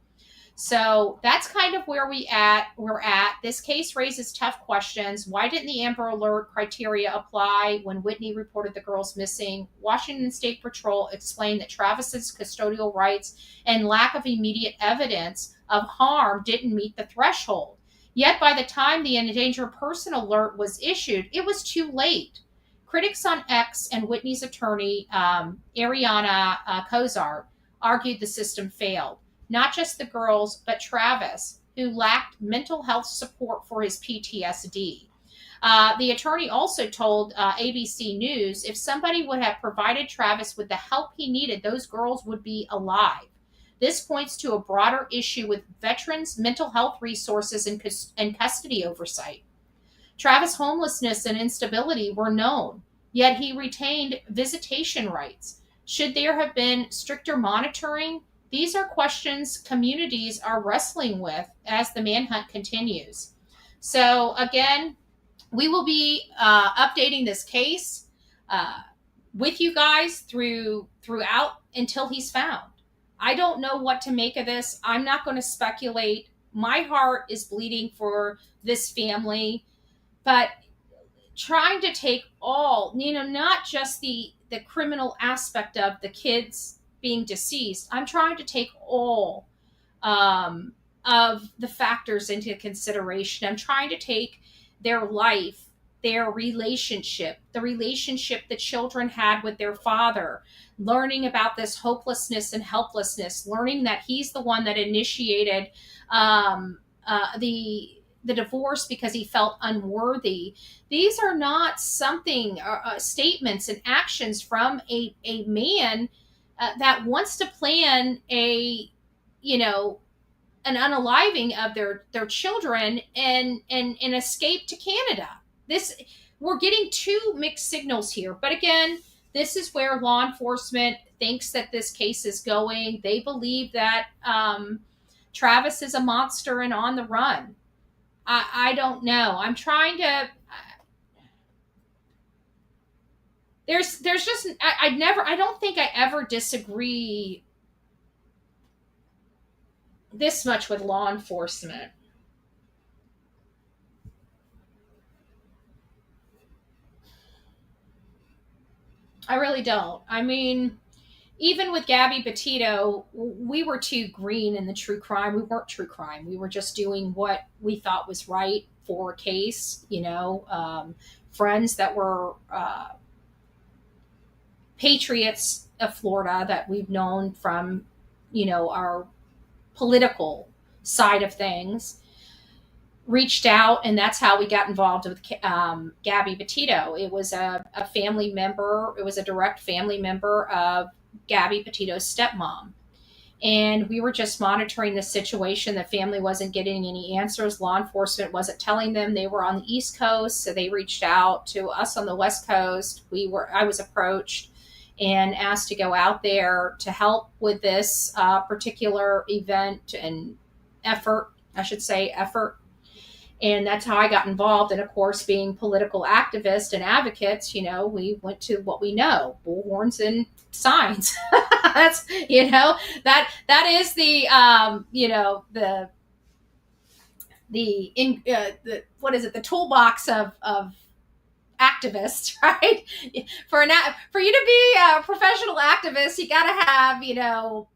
So that's kind of where we're at. This case raises tough questions. Why didn't the Amber Alert criteria apply when Whitney reported the girls missing? Washington State Patrol explained that Travis's custodial rights and lack of immediate evidence of harm didn't meet the threshold. Yet by the time the endangered person alert was issued, it was too late. Critics on X and Whitney's attorney, Ariana Kozart, argued the system failed. Not just the girls, but Travis, who lacked mental health support for his PTSD. The attorney also told ABC News if somebody would have provided Travis with the help he needed, those girls would be alive. This points to a broader issue with veterans' mental health resources and custody oversight. Travis' homelessness and instability were known, yet he retained visitation rights. Should there have been stricter monitoring? These are questions communities are wrestling with as the manhunt continues. So again, we will be updating this case with you guys throughout until he's found. I don't know what to make of this. I'm not going to speculate. My heart is bleeding for this family, but trying to take all, not just the criminal aspect of the kids being deceased. I'm trying to take all of the factors into consideration. I'm trying to take their life, their relationship, the relationship the children had with their father, learning about this hopelessness and helplessness, learning that he's the one that initiated the divorce because he felt unworthy. These are not statements and actions from a man that wants to plan an unaliving of their children and escape to Canada. We're getting two mixed signals here. But again, this is where law enforcement thinks that this case is going. They believe that Travis is a monster and on the run. I don't know. I'm trying to. There's just I don't think I ever disagree this much with law enforcement. I really don't. I mean, even with Gabby Petito, we were too green in the true crime. We weren't true crime. We were just doing what we thought was right for a case, friends that were patriots of Florida that we've known from, our political side of things, reached out, and that's how we got involved with Gabby Petito. It was a family member. It was a direct family member of Gabby Petito's stepmom. And we were just monitoring the situation. The family wasn't getting any answers. Law enforcement wasn't telling them. They were on the East Coast, so they reached out to us on the West Coast. I was approached and asked to go out there to help with this particular event and effort. And that's how I got involved. And of course, being political activists and advocates, we went to what we know, bullhorns and signs. That's, that is the the toolbox of activists, right? For you to be a professional activist, you got to have,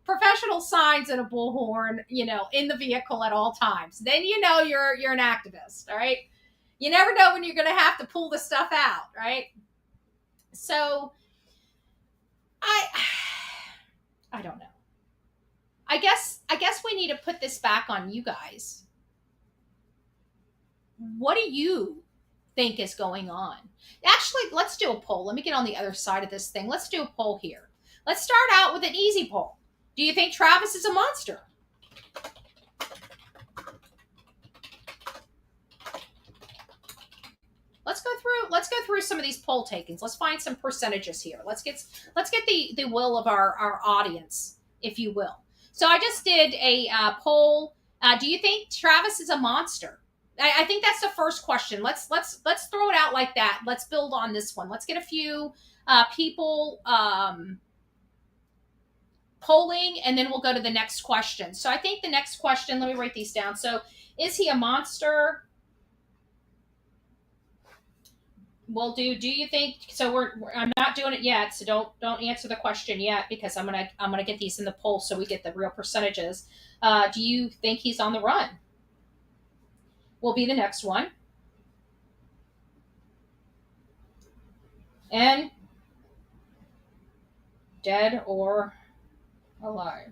professional signs and a bullhorn, in the vehicle at all times. Then you're an activist, all right? You never know when you're going to have to pull the stuff out, right? So I don't know. I guess we need to put this back on you guys. what do you think is going on? Actually, let's do a poll. Let me get on the other side of this thing. Let's do a poll here. Let's start out with an easy poll. Do you think Travis is a monster? Let's go through some of these poll takings. Let's find some percentages here. Let's get the will of our audience, if you will. So I just did a poll. Do you think Travis is a monster? I think that's the first question. Let's throw it out like that. Let's build on this one. Let's get a few people polling, and then we'll go to the next question. So I think the next question, let me write these down. So is he a monster? We'll do you think so? I'm not doing it yet, so don't answer the question yet, because I'm gonna get these in the poll so we get the real percentages. Do you think he's on the run? Will be the next one. And dead or alive.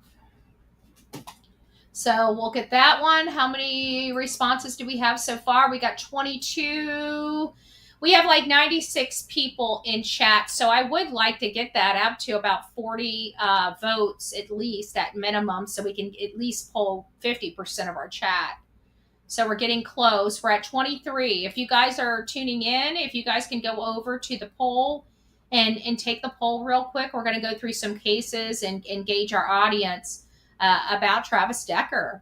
So we'll get that one. How many responses do we have so far? We got 22. We have like 96 people in chat, so I would like to get that up to about 40 votes at least, at minimum, so we can at least poll 50% of our chat. So we're getting close. We're at 23. If you guys are tuning in, if you guys can go over to the poll and take the poll real quick, we're going to go through some cases and engage our audience about Travis Decker.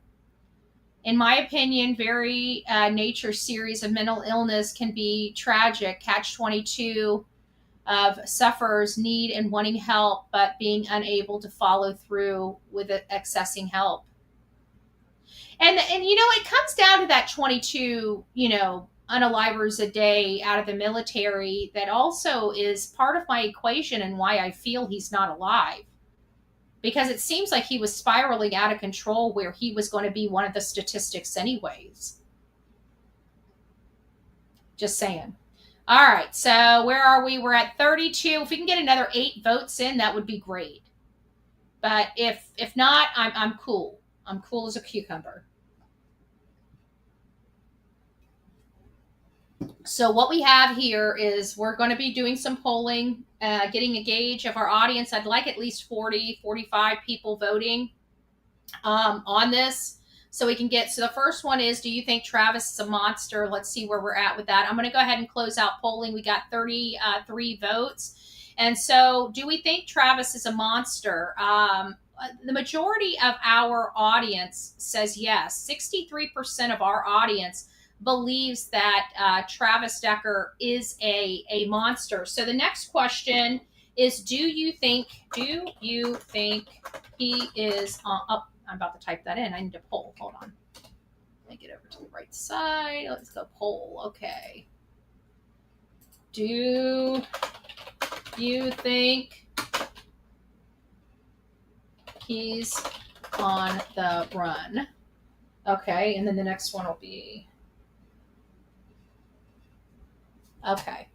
In my opinion, very nature series of mental illness can be tragic. Catch-22 of sufferers need and wanting help, but being unable to follow through with accessing help. And you know, it comes down to that 22, unalivers a day out of the military that also is part of my equation and why I feel he's not alive. Because it seems like he was spiraling out of control where he was going to be one of the statistics anyways. Just saying. All right, so where are we? We're at 32. If we can get another 8 votes in, that would be great. But if not, I'm cool. I'm cool as a cucumber. So what we have here is we're going to be doing some polling, getting a gauge of our audience. I'd like at least 40, 45 people voting on this so we can get. So the first one is, do you think Travis is a monster? Let's see where we're at with that. I'm going to go ahead and close out polling. We got 33 votes. And so do we think Travis is a monster? The majority of our audience says yes. 63% of our audience believes that Travis Decker is a monster. So the next question is, do you think he is oh, I'm about to type that in. I need to poll. Hold on. Let me get over to the right side. Let's go poll. Okay. Do you think he's on the run? Okay, and then the next one will be okay.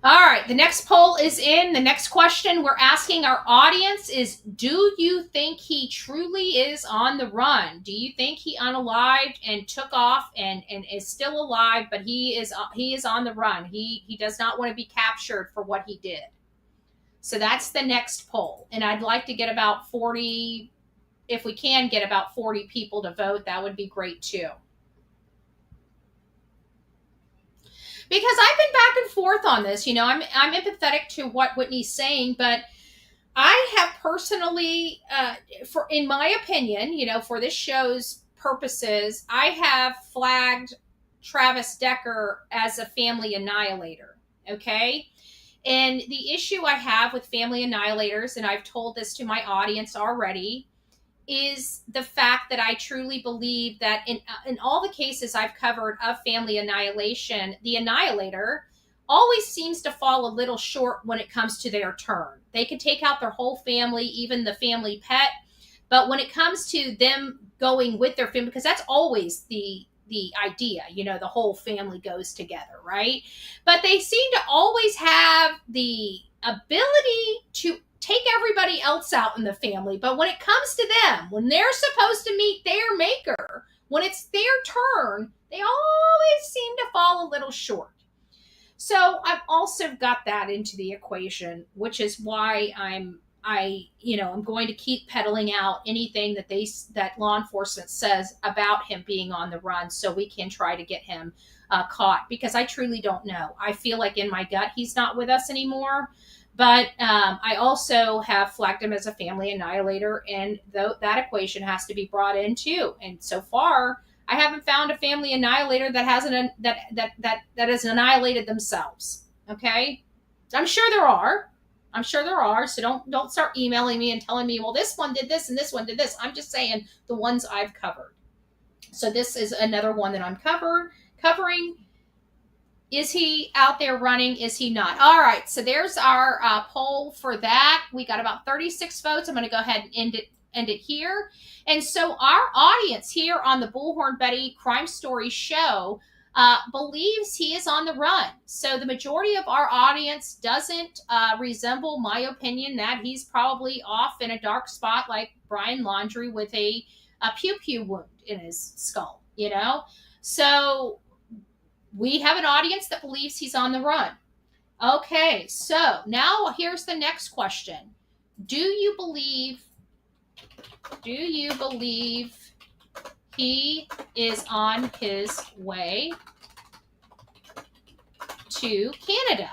All right, the next poll is in. The next question we're asking our audience is, do you think he truly is on the run? Do you think he unalived and took off and is still alive, but he is on the run? He does not want to be captured for what he did. So that's the next poll. And I'd like to get about 40, if we can get about 40 people to vote, that would be great too. Because I've been back and forth on this. I'm empathetic to what Whitney's saying, but I have personally, in my opinion, for this show's purposes, I have flagged Travis Decker as a family annihilator. Okay. And the issue I have with family annihilators, and I've told this to my audience already, is the fact that I truly believe that in all the cases I've covered of family annihilation, the annihilator always seems to fall a little short when it comes to their turn. They could take out their whole family, even the family pet, but when it comes to them going with their family, because that's always the idea, the whole family goes together, right? But they seem to always have the ability to take everybody else out in the family. But when it comes to them, when they're supposed to meet their maker, when it's their turn, They always seem to fall a little short. So I've also got that into the equation, which is why I'm going to keep peddling out anything that law enforcement says about him being on the run, so we can try to get him caught. Because I truly don't know. I feel like in my gut he's not with us anymore. But I also have flagged him as a family annihilator, and that equation has to be brought in too. And so far, I haven't found a family annihilator that hasn't that has annihilated themselves. Okay, I'm sure there are. So don't start emailing me and telling me, well, this one did this and this one did this. I'm just saying the ones I've covered. So this is another one that I'm covering. Is he out there running? Is he not? All right. So there's our poll for that. We got about 36 votes. I'm going to go ahead and end it here. And so our audience here on the Bullhorn Betty Crime Story show believes he is on the run. So the majority of our audience doesn't resemble my opinion that he's probably off in a dark spot like Brian Laundrie with a pew-pew wound in his skull, So we have an audience that believes he's on the run. Okay, so now here's the next question. Do you believe he is on his way to Canada?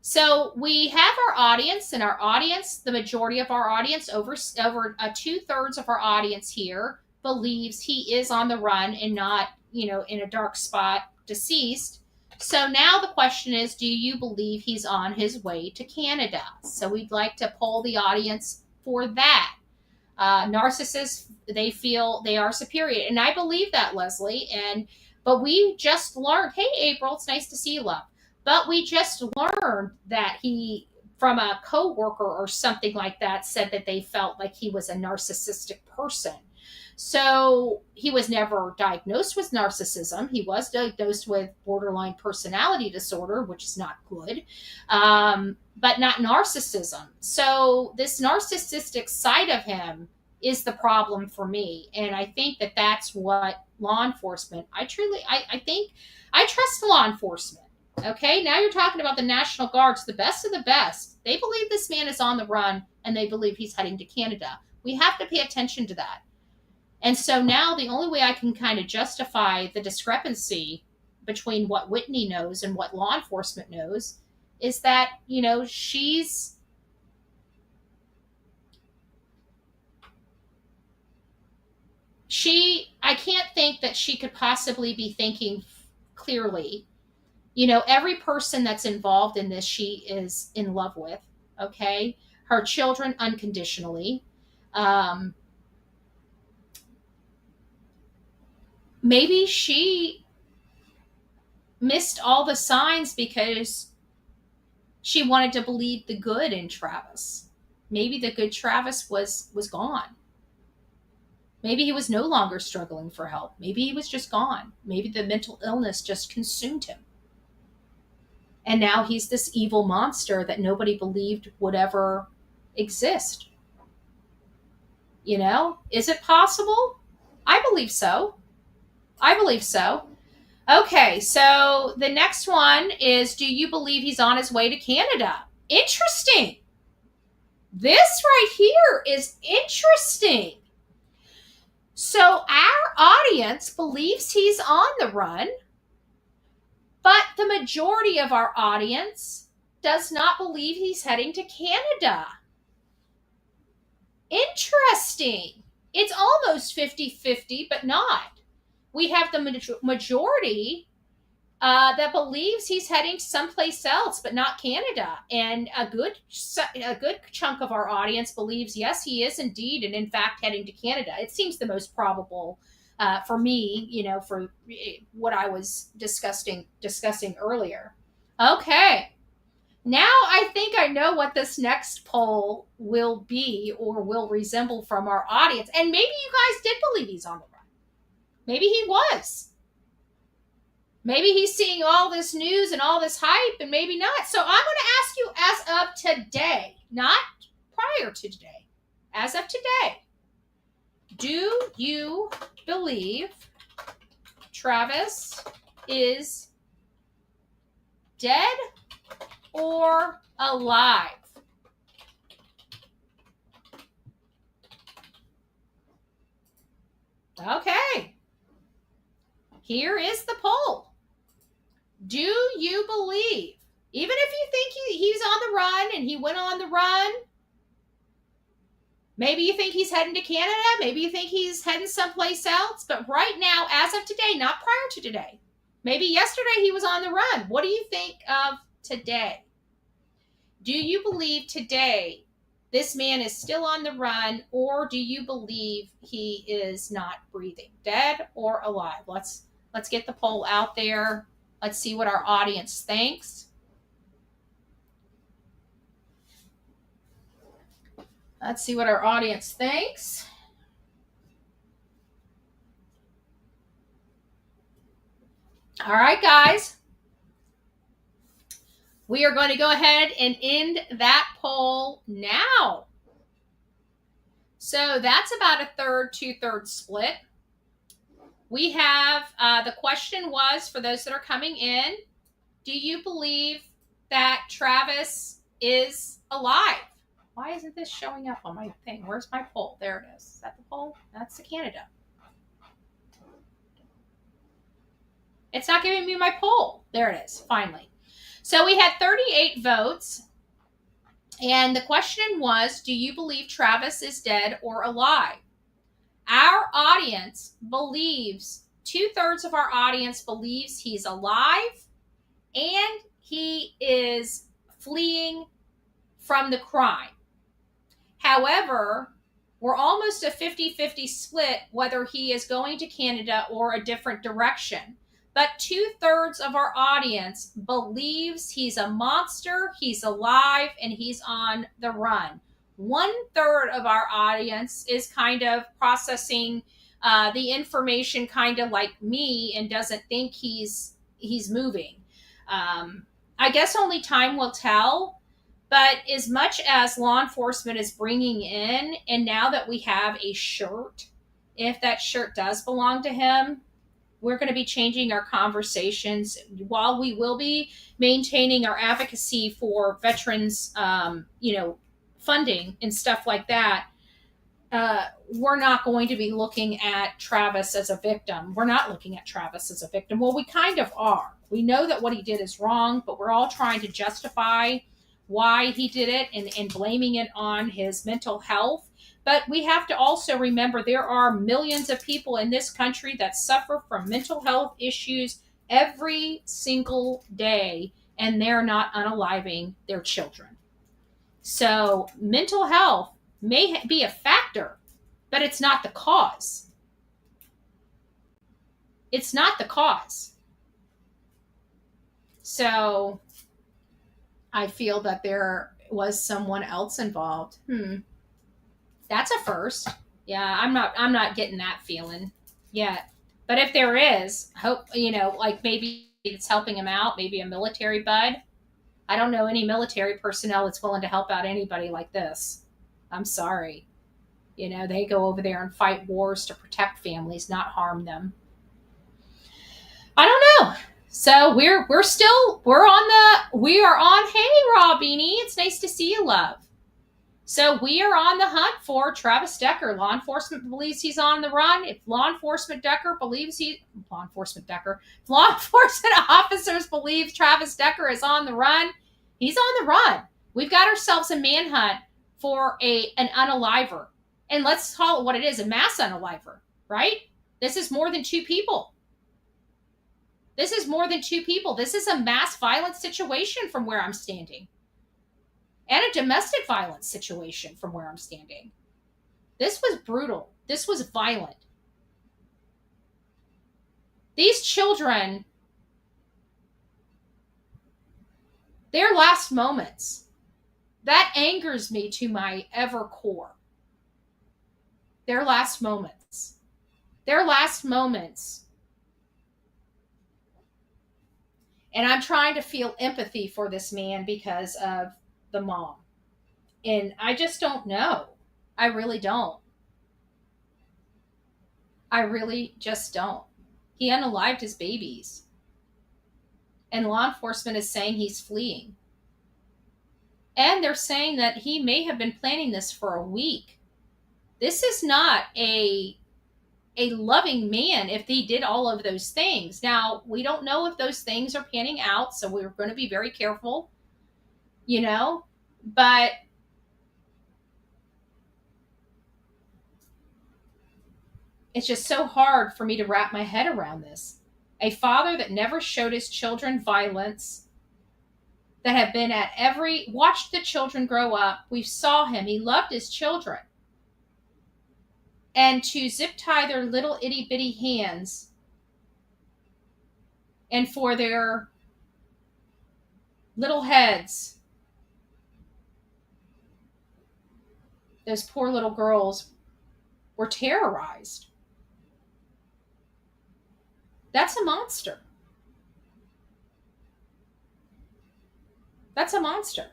So we have our audience, and our audience, the majority of our audience, over 2/3 of our audience here believes he is on the run and not, in a dark spot, deceased. So now the question is, do you believe he's on his way to Canada? So we'd like to poll the audience for that. Narcissists, they feel they are superior. And I believe that, Leslie. But we just learned, hey, April, it's nice to see you, love. But we just learned that he, from a coworker or something like that, said that they felt like he was a narcissistic person. So he was never diagnosed with narcissism. He was diagnosed with borderline personality disorder, which is not good, but not narcissism. So this narcissistic side of him is the problem for me. And I think that that's what law enforcement, I think I trust law enforcement. Okay, now you're talking about the National Guards, the best of the best. They believe this man is on the run, and they believe he's heading to Canada. We have to pay attention to that. And so now the only way I can kind of justify the discrepancy between what Whitney knows and what law enforcement knows is that, I can't think that she could possibly be thinking clearly. Every person that's involved in this, she is in love with, okay? Her children unconditionally. Maybe she missed all the signs because she wanted to believe the good in Travis. Maybe the good Travis was gone. Maybe he was no longer struggling for help. Maybe he was just gone. Maybe the mental illness just consumed him. And now he's this evil monster that nobody believed would ever exist. Is it possible? I believe so. Okay, so the next one is, do you believe he's on his way to Canada? Interesting. This right here is interesting. So our audience believes he's on the run, but the majority of our audience does not believe he's heading to Canada. Interesting. It's almost 50-50, but not. We have the majority that believes he's heading someplace else, but not Canada. And a good chunk of our audience believes, yes, he is indeed, and in fact, heading to Canada. It seems the most probable for me, for what I was discussing earlier. Okay. Now I think I know what this next poll will be or will resemble from our audience. And maybe you guys did believe he's on the run. Maybe he was. Maybe he's seeing all this news and all this hype, and maybe not. So I'm going to ask you as of today, not prior to today, as of today, do you believe Travis is dead or alive? Okay. Here is the poll. Do you believe, even if you think he's on the run and he went on the run, maybe you think he's heading to Canada, maybe you think he's heading someplace else, but right now, as of today, not prior to today, maybe yesterday he was on the run. What do you think of today? Do you believe today this man is still on the run, or do you believe he is not breathing, dead or alive? Let's get the poll out there. Let's see what our audience thinks. Let's see what our audience thinks. All right, guys. We are going to go ahead and end that poll now. So that's about a third, 2/3 split. We have, the question was, for those that are coming in, do you believe that Travis is alive? Why isn't this showing up on my thing? Where's my poll? There it is. Is that the poll? That's the Canada. It's not giving me my poll. There it is, finally. So we had 38 votes. And the question was, do you believe Travis is dead or alive? Our audience believes, 2/3 of our audience believes he's alive and he is fleeing from the crime. However, we're almost a 50-50 split whether he is going to Canada or a different direction. But 2/3 of our audience believes he's a monster, he's alive, and he's on the run. 1/3 of our audience is kind of processing the information kind of like me and doesn't think he's moving. I guess only time will tell. But as much as law enforcement is bringing in, and now that we have a shirt, if that shirt does belong to him, we're going to be changing our conversations. While we will be maintaining our advocacy for veterans, funding and stuff like that, we're not going to be looking at Travis as a victim. We're not looking at Travis as a victim. Well, we kind of are. We know that what he did is wrong, but we're all trying to justify why he did it and blaming it on his mental health. But we have to also remember there are millions of people in this country that suffer from mental health issues every single day, and they're not unaliving their children. So mental health may be a factor, but it's not the cause. It's not the cause. So I feel that there was someone else involved. That's a first. Yeah, I'm not getting that feeling yet. But if there is, hope, like maybe it's helping him out, maybe a military bud. I don't know any military personnel that's willing to help out anybody like this. I'm sorry. They go over there and fight wars to protect families, not harm them. I don't know. So we are on. Hey, Robini, it's nice to see you, love. So we are on the hunt for Travis Decker. Law enforcement believes he's on the run. If law enforcement officers believe Travis Decker is on the run, he's on the run. We've got ourselves a manhunt for an unaliver. And let's call it what it is, a mass unaliver, right? This is more than two people. This is a mass violence situation from where I'm standing. And a domestic violence situation from where I'm standing. This was brutal. This was violent. These children, their last moments, that angers me to my ever core. Their last moments. And I'm trying to feel empathy for this man because of the mom. And I just don't know. I really don't. I really just don't. He unalived his babies. And law enforcement is saying he's fleeing. And they're saying that he may have been planning this for a week. This is not a loving man if he did all of those things. Now, we don't know if those things are panning out, so we're going to be very careful, but it's just so hard for me to wrap my head around this. A father that never showed his children violence, that have been watched the children grow up. We saw him. He loved his children. And to zip tie their little itty bitty hands and for their little heads, those poor little girls were terrorized. That's a monster. That's a monster.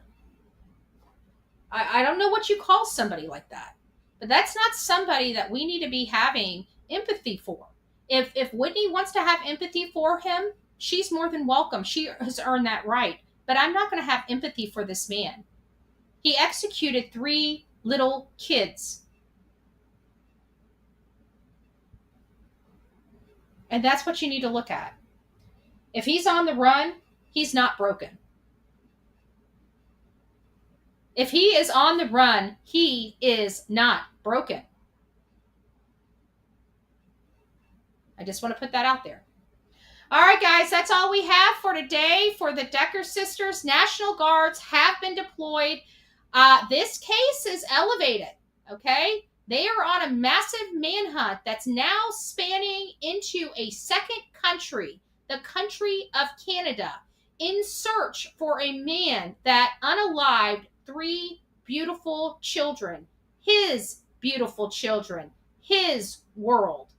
I don't know what you call somebody like that. But that's not somebody that we need to be having empathy for. If Whitney wants to have empathy for him, she's more than welcome. She has earned that right. But I'm not going to have empathy for this man. He executed 3 little kids. And that's what you need to look at. If he's on the run, he's not broken. If he is on the run, he is not broken. I just want to put that out there. All right, guys, that's all we have for today for the Decker sisters. National Guards have been deployed. This case is elevated, okay? They are on a massive manhunt that's now spanning into a second country, the country of Canada, in search for a man that unalived 3 beautiful children, his beautiful children, his world.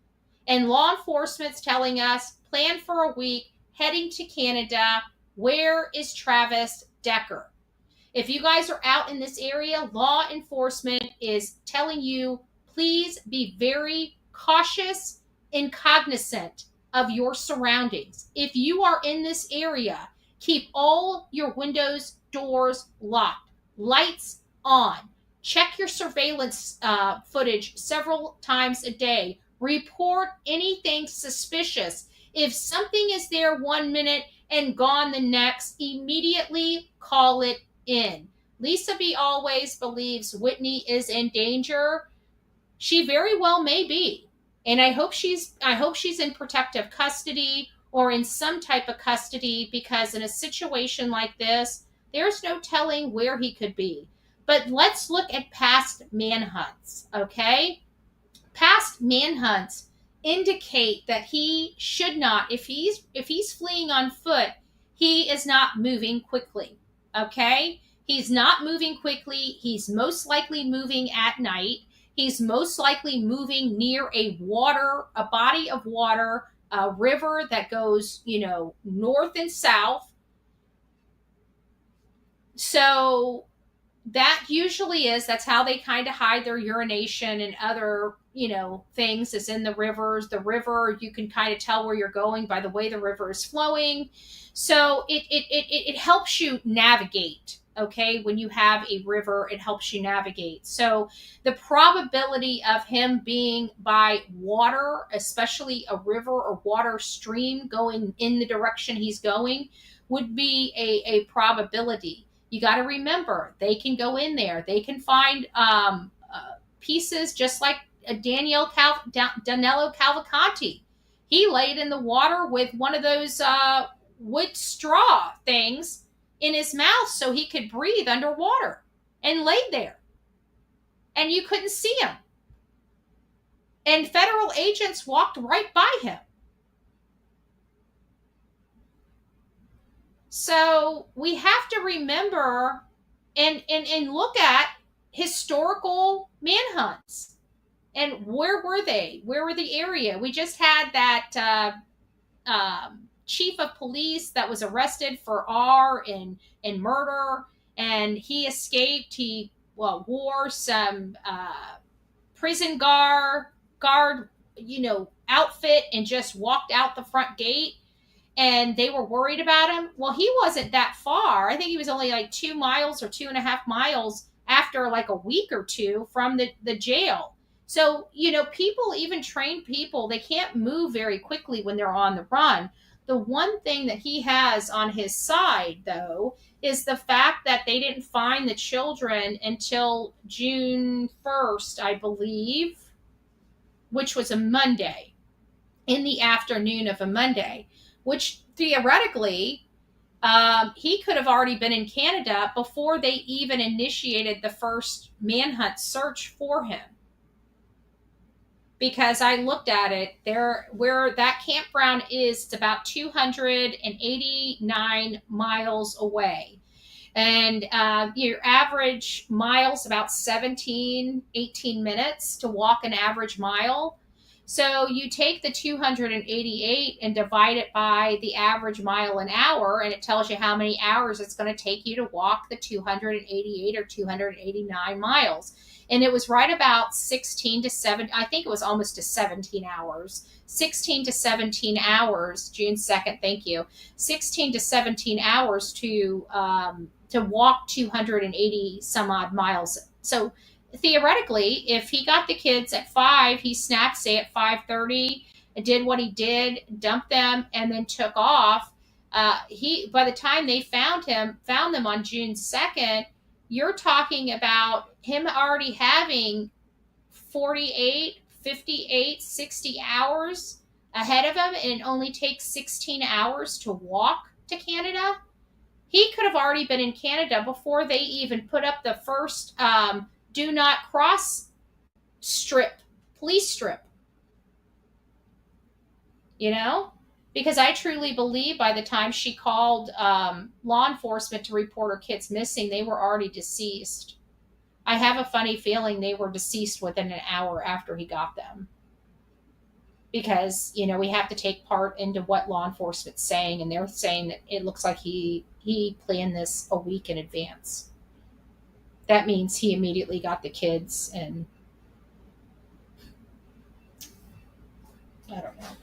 And law enforcement's telling us, plan for a week, heading to Canada. Where is Travis Decker? If you guys are out in this area, law enforcement is telling you, please be very cautious and cognizant of your surroundings. If you are in this area, keep all your windows, doors locked, lights on. Check your surveillance footage several times a day. Report anything suspicious. If something is there 1 minute and gone the next, immediately call it in. Lisa B always believes Whitney is in danger. She very well may be. And I hope she's in protective custody or in some type of custody, because in a situation like this, there's no telling where he could be. But let's look at past manhunts, okay? Past manhunts indicate that he should not, if he's fleeing on foot, he is not moving quickly, okay? He's not moving quickly. He's most likely moving at night. He's most likely moving near a body of water, a river that goes, north and south. So that usually that's how they kind of hide their urination and other, things, is in the rivers. The river, you can kind of tell where you're going by the way the river is flowing. So it helps you navigate. Okay, when you have a river, it helps you navigate. So the probability of him being by water, especially a river or water stream going in the direction he's going, would be a probability. You got to remember, they can go in there. They can find pieces just like Danilo Cavalcanti. He laid in the water with one of those wood straw things in his mouth so he could breathe underwater, and laid there. And you couldn't see him. And federal agents walked right by him. So we have to remember and look at historical manhunts. And where were they? Where were the area? We just had that chief of police that was arrested for and murder, and he escaped. He wore some prison guard outfit and just walked out the front gate, and they were worried about him. Well, he wasn't that far. I think he was only like 2 miles or 2.5 miles after like a week or two from the jail. So, people, even trained people, they can't move very quickly when they're on the run. The one thing that he has on his side, though, is the fact that they didn't find the children until June 1st, I believe, which was a Monday, in the afternoon of a Monday, which theoretically, he could have already been in Canada before they even initiated the first manhunt search for him. Because I looked at it, where that campground is, it's about 289 miles away. And your average mile's about 17, 18 minutes to walk an average mile. So you take the 288 and divide it by the average mile an hour, and it tells you how many hours it's going to take you to walk the 288 or 289 miles. And it was right about 16 to 7, I think it was almost to 17 hours. 16 to 17 hours, June 2nd, thank you. 16 to 17 hours to walk 280 some odd miles. So theoretically, if he got the kids at 5, he snapped, say at 5:30, did what he did, dumped them, and then took off. By the time they found them on June 2nd, you're talking about him already having 48, 58, 60 hours ahead of him, and it only takes 16 hours to walk to Canada. He could have already been in Canada before they even put up the first do not cross police strip. Because I truly believe by the time she called law enforcement to report her kids missing, they were already deceased. I have a funny feeling they were deceased within an hour after he got them. Because, we have to take part into what law enforcement's saying, and they're saying that it looks like he planned this a week in advance. That means he immediately got the kids, and I don't know.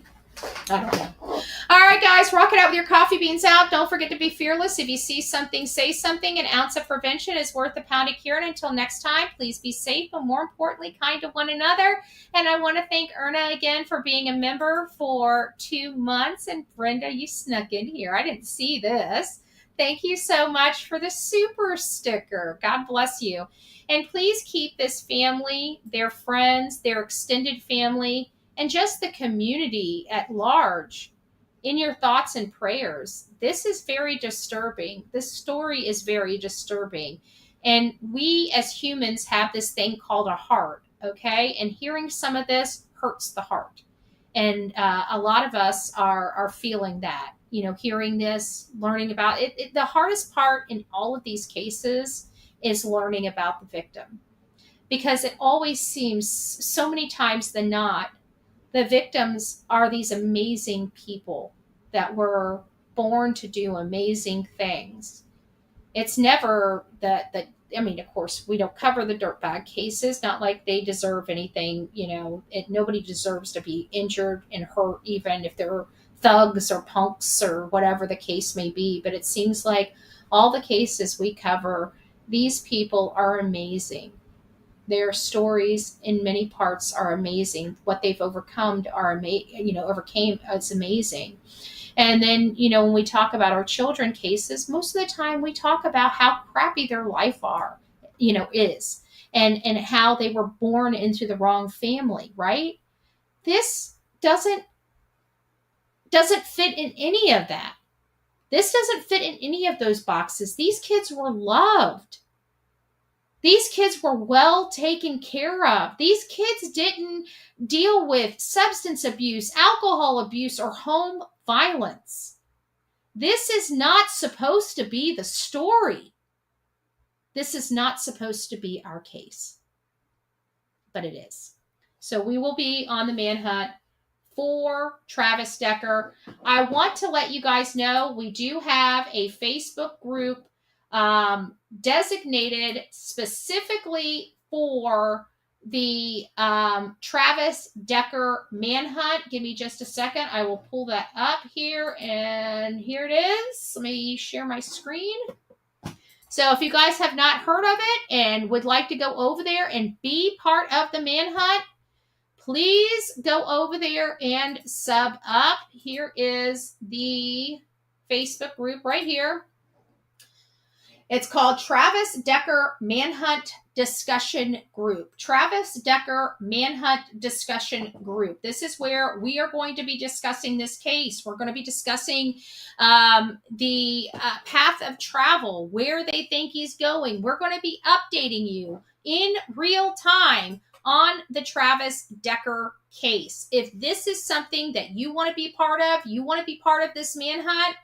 All right, guys, rock it out with your coffee beans out. Don't forget to be fearless. If you see something, say something. An ounce of prevention is worth a pound of cure. And until next time, please be safe, but more importantly, kind to one another. And I want to thank Erna again for being a member for 2 months. And Brenda, you snuck in here. I didn't see this. Thank you so much for the super sticker. God bless you. And please keep this family, their friends, their extended family, and just the community at large in your thoughts and prayers. This is very disturbing. This story is very disturbing. And we as humans have this thing called a heart, okay? And hearing some of this hurts the heart. And a lot of us are feeling that, hearing this, learning about it. The hardest part in all of these cases is learning about the victim. Because it always seems, so many times than not, the victims are these amazing people that were born to do amazing things. It's never that of course, we don't cover the dirtbag cases, not like they deserve anything, nobody deserves to be injured and hurt, even if they're thugs or punks or whatever the case may be. But it seems like all the cases we cover, these people are amazing. Their stories in many parts are amazing. What they've overcome overcame is amazing. And then, when we talk about our children cases, most of the time we talk about how crappy their life is, and how they were born into the wrong family, right? This doesn't fit in any of that. This doesn't fit in any of those boxes. These kids were loved. These kids were well taken care of. These kids didn't deal with substance abuse, alcohol abuse, or home violence. This is not supposed to be the story. This is not supposed to be our case. But it is. So we will be on the manhunt for Travis Decker. I want to let you guys know we do have a Facebook group designated specifically for the Travis Decker manhunt. Give me just a second. I will pull that up here, and here it is. Let me share my screen. So if you guys have not heard of it and would like to go over there and be part of the manhunt, please go over there and sub up. Here is the Facebook group right here. It's called Travis Decker Manhunt Discussion Group. Travis Decker Manhunt Discussion Group. This is where we are going to be discussing this case. We're going to be discussing the path of travel, where they think he's going. We're going to be updating you in real time on the Travis Decker case. If this is something that you want to be part of, you want to be part of this manhunt,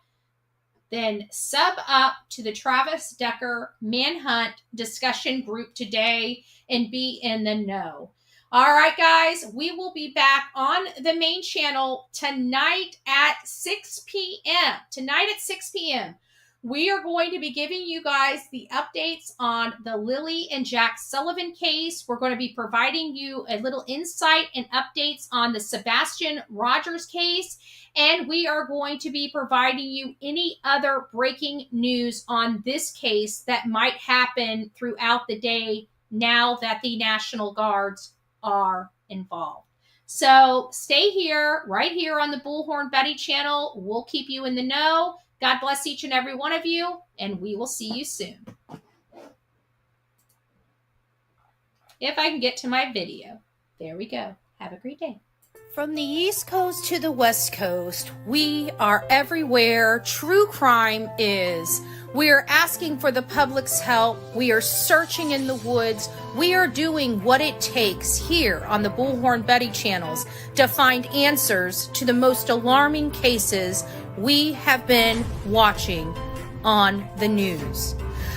then sub up to the Travis Decker Manhunt Discussion Group today and be in the know. All right, guys, we will be back on the main channel tonight at 6 p.m. Tonight at 6 p.m. We are going to be giving you guys the updates on the Lily and Jack Sullivan case. We're going to be providing you a little insight and updates on the Sebastian Rogers case. And we are going to be providing you any other breaking news on this case that might happen throughout the day now that the National Guards are involved. So stay here, right here on the Bullhorn Betty channel. We'll keep you in the know. God bless each and every one of you, and we will see you soon. If I can get to my video. There we go. Have a great day. From the East Coast to the West Coast, we are everywhere true crime is. We are asking for the public's help. We are searching in the woods. We are doing what it takes here on the Bullhorn Betty channels to find answers to the most alarming cases we have been watching on the news.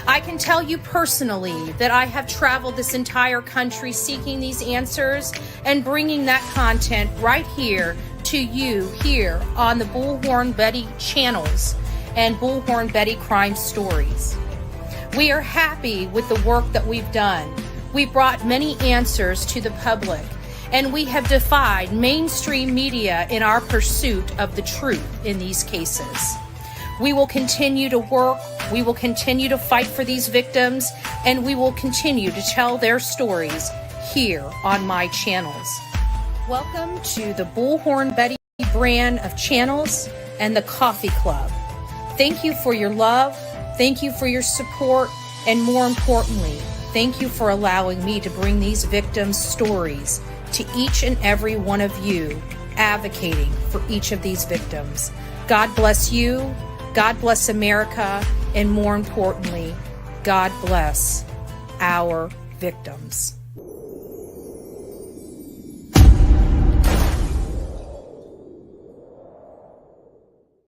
I can tell you personally that I have traveled this entire country seeking these answers and bringing that content right here to you here on the Bullhorn Betty channels and Bullhorn Betty Crime Stories. We are happy with the work that we've done. We brought many answers to the public, and we have defied mainstream media in our pursuit of the truth in these cases. We will continue to work, we will continue to fight for these victims, and we will continue to tell their stories here on my channels. Welcome to the Bullhorn Betty brand of channels and the Coffee Club. Thank you for your love, thank you for your support, and more importantly, thank you for allowing me to bring these victims' stories to each and every one of you, advocating for each of these victims. God bless you, God bless America, and more importantly, God bless our victims.